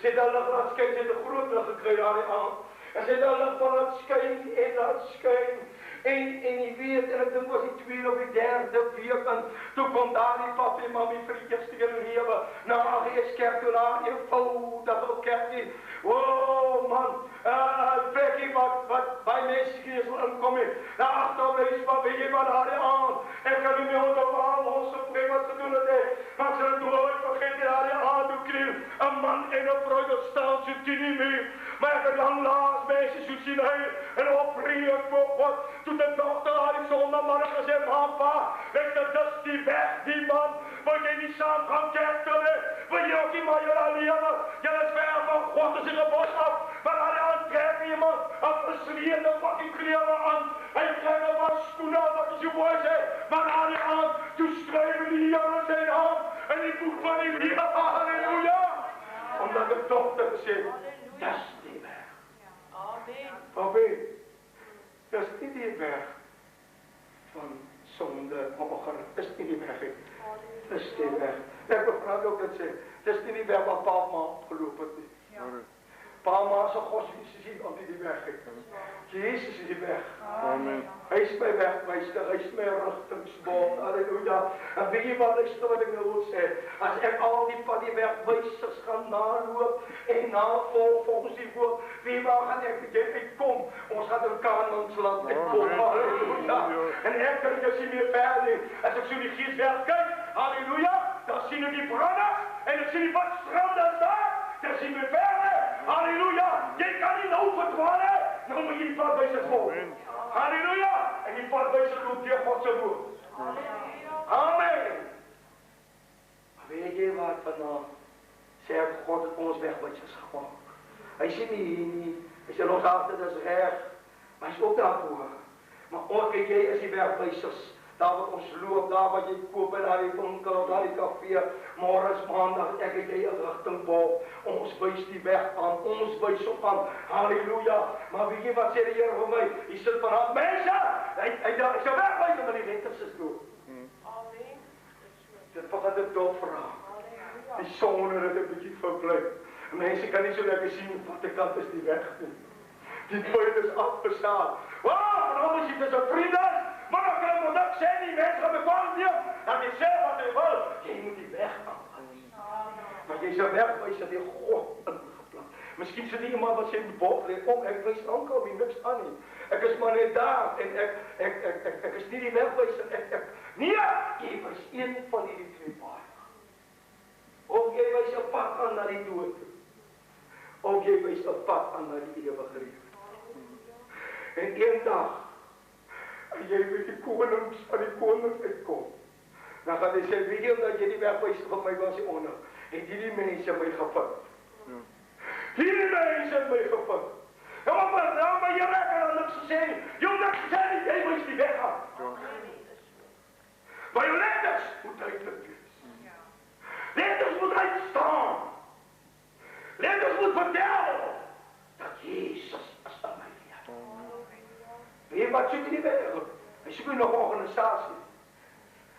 Sê dat hulle laat skyn, sê 'n groot lig gekry daar die aand. En sê dat hulle van laat skyn en laat skyn. En jy weet, en ek dink was die 2 of die 3de week en toe kom daar die pap en mami vir die eerste keer in lewe. Na AGS kerk toe na eenvoudige kerkie. Oh man, plekkie wat by mense gees wil inkom het. Na agterwees wat weet jy wat daar aan. Ek kan nie meer onthou waar ons gepreek wat gedoen het. Maar ek sal het nooit vergeet daar aan toe kry. 'n 'n man en 'n vrou dat staan so teen nie meer. Maar ek het dan laas mense so sien hy en opbreek voor God. Toe die dogter haar die sondagmiddag gesê, "Papa, weet jy, dis die weg, die man, wil jy nie saam gaan kerk toe nie? Wil jy ook nie maar jou lewe? Jy is ver van God as 'n gebod af, maar hy aantrek iemand, 'n versleende fucking klere aan. Hy kry 'n paar skoene aan wat jy mooi sê, maar hy aan, toe skryf die Here sy naam in die boek van die lewe. Halleluja! Omdat die dogter gesê, dis die weg. Amen. Papi, dis nie die weg van sonde, dis nie die weg nie. Dis die weg. Ek wil graag ook dit sê, dis nie die weg wat pa ma opgeloop het nie. Pa ma se godsdienst is nie op die weg nie. Jezus is die weg. Amen. Hy is my wegwyster, hy is my rigtingsbord. Halleluja. En weet jy wat luister wat ek nou wil sê? As ek al die pad die wegwysers gaan naloop en navolg volgens die woord, wie waar gaan ek dit uitkom? Ons gaan in Kanaans land uitkom. Halleluja. En ek kan dit sien meer ver nie. As ek so die gees wegkyk, halleluja, dan sien ek die branders en ek sien die wat stranders daar. Dit sien meer ver. Halleluja. Jy kan nie nou verdwaal nie. Nou moet jy die padwysers volg. Halleluja. En die padwysers loop deur God se woord. Amen. Maar weet jy wat vanaf sê ek God het ons wegwysers gemaak. Hy sê nie hier nie. Hy sê ons harte is reg. Maar hy is ook daarvoor. Maar ons kyk jy is die wegwysers. Daar wat ons loop, daar wat jy koop in daar die winkel, daar die kafee, môre is maandag, ek het jy 'n rigtingbord. Ons wys die weg aan, ons wys op aan. Halleluja. Maar weet jy wat sê die Here vir my? Hy sit vanaf mense. Hy sê wegwys om die letters is dood. Amen. Dit begin dit dof vra. Die son het 'n bietjie verbly. Mense kan nie so lekker sien wat die kant is die weg nie. Die punt is afgestaan. Wow, nou is dit 'n vriende. Maar dan kan moet ek sê die mense gaan bekwam nie. Dat jy sê wat jy wil. Jy moet die weg aan. Maar jy sê wegwys dat jy God ingeplant. Miskien sê nie iemand wat sê bot lê om ek wys aankom nie niks aan nie. Ek is maar net daar en ek is nie die wegwyser nee, jy wys een van hierdie twee paaie. Of jy wys 'n pad aan na die dood. Of jy wys 'n pad aan na die ewige lewe. En eendag en jy weet die konings van die konings uitkom. Dan gaan hy sê, weet jy omdat jy die wegwyser van my was onder, het hierdie mense my gevind. Hierdie mense het my gevind. En wat maar jy rekker aan niks gesê nie. Jy moet niks gesê nie, jy wys die weg aan. Maar jou letters moet duidelijk wees. Letters moet uitstaan. Letters moet vertel dat Jezus is in my lewe. Weet jy wat soek in die wêreld? Hy soek nog 'n organisasie.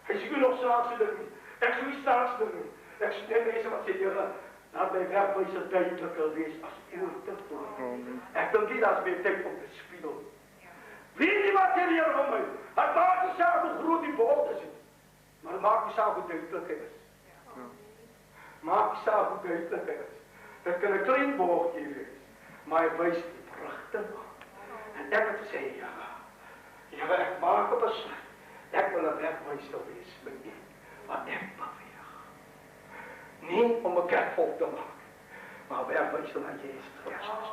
Hy soek nog snaakse dinge. Ek soek nie snaakse dinge. Ek soek net mense wat sê, Here, laat my wegwyser duideliker wees as ooit tevore. Ek dink nie dat is meer tyd om te speel. Weet jy wat sê die Here van my? Het maak nie saak hoe groot die bord is. Maar het maak nie saak hoe duidelik hy is. Maak nie saak hoe duidelik hy is. Dit kan 'n klein bordjie wees, maar hy wys die rigting aan. En ek het gesê, Here, ek maak 'n besluit. Ek wil 'n wegwyser wees vir U, wat ek beweeg. Nie om 'n kerk vol te maak, maar 'n wegwyser na Jezus Christus.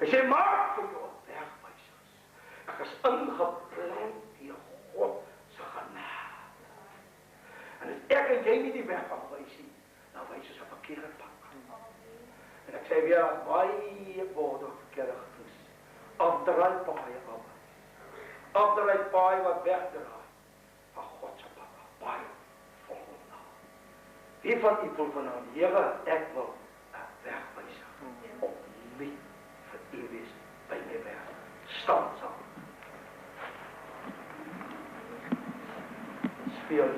Hy sê, maak vir jou wegwysers. Ek is ingeplant deur God se genade. En as ek en jy nie die weg gaan wys nie, dan wys ons 'n verkeerde pad. En ek sê weer, baie woorde verkeerde goeds. Afdraai paaie af. Afdraai paaie wat wegdraai van God se pad. Baie volgende. Wie van u voel vanaand, Here, ek wil 'n wegwyser om wie vir u wees by my weg. Staan saam. Speel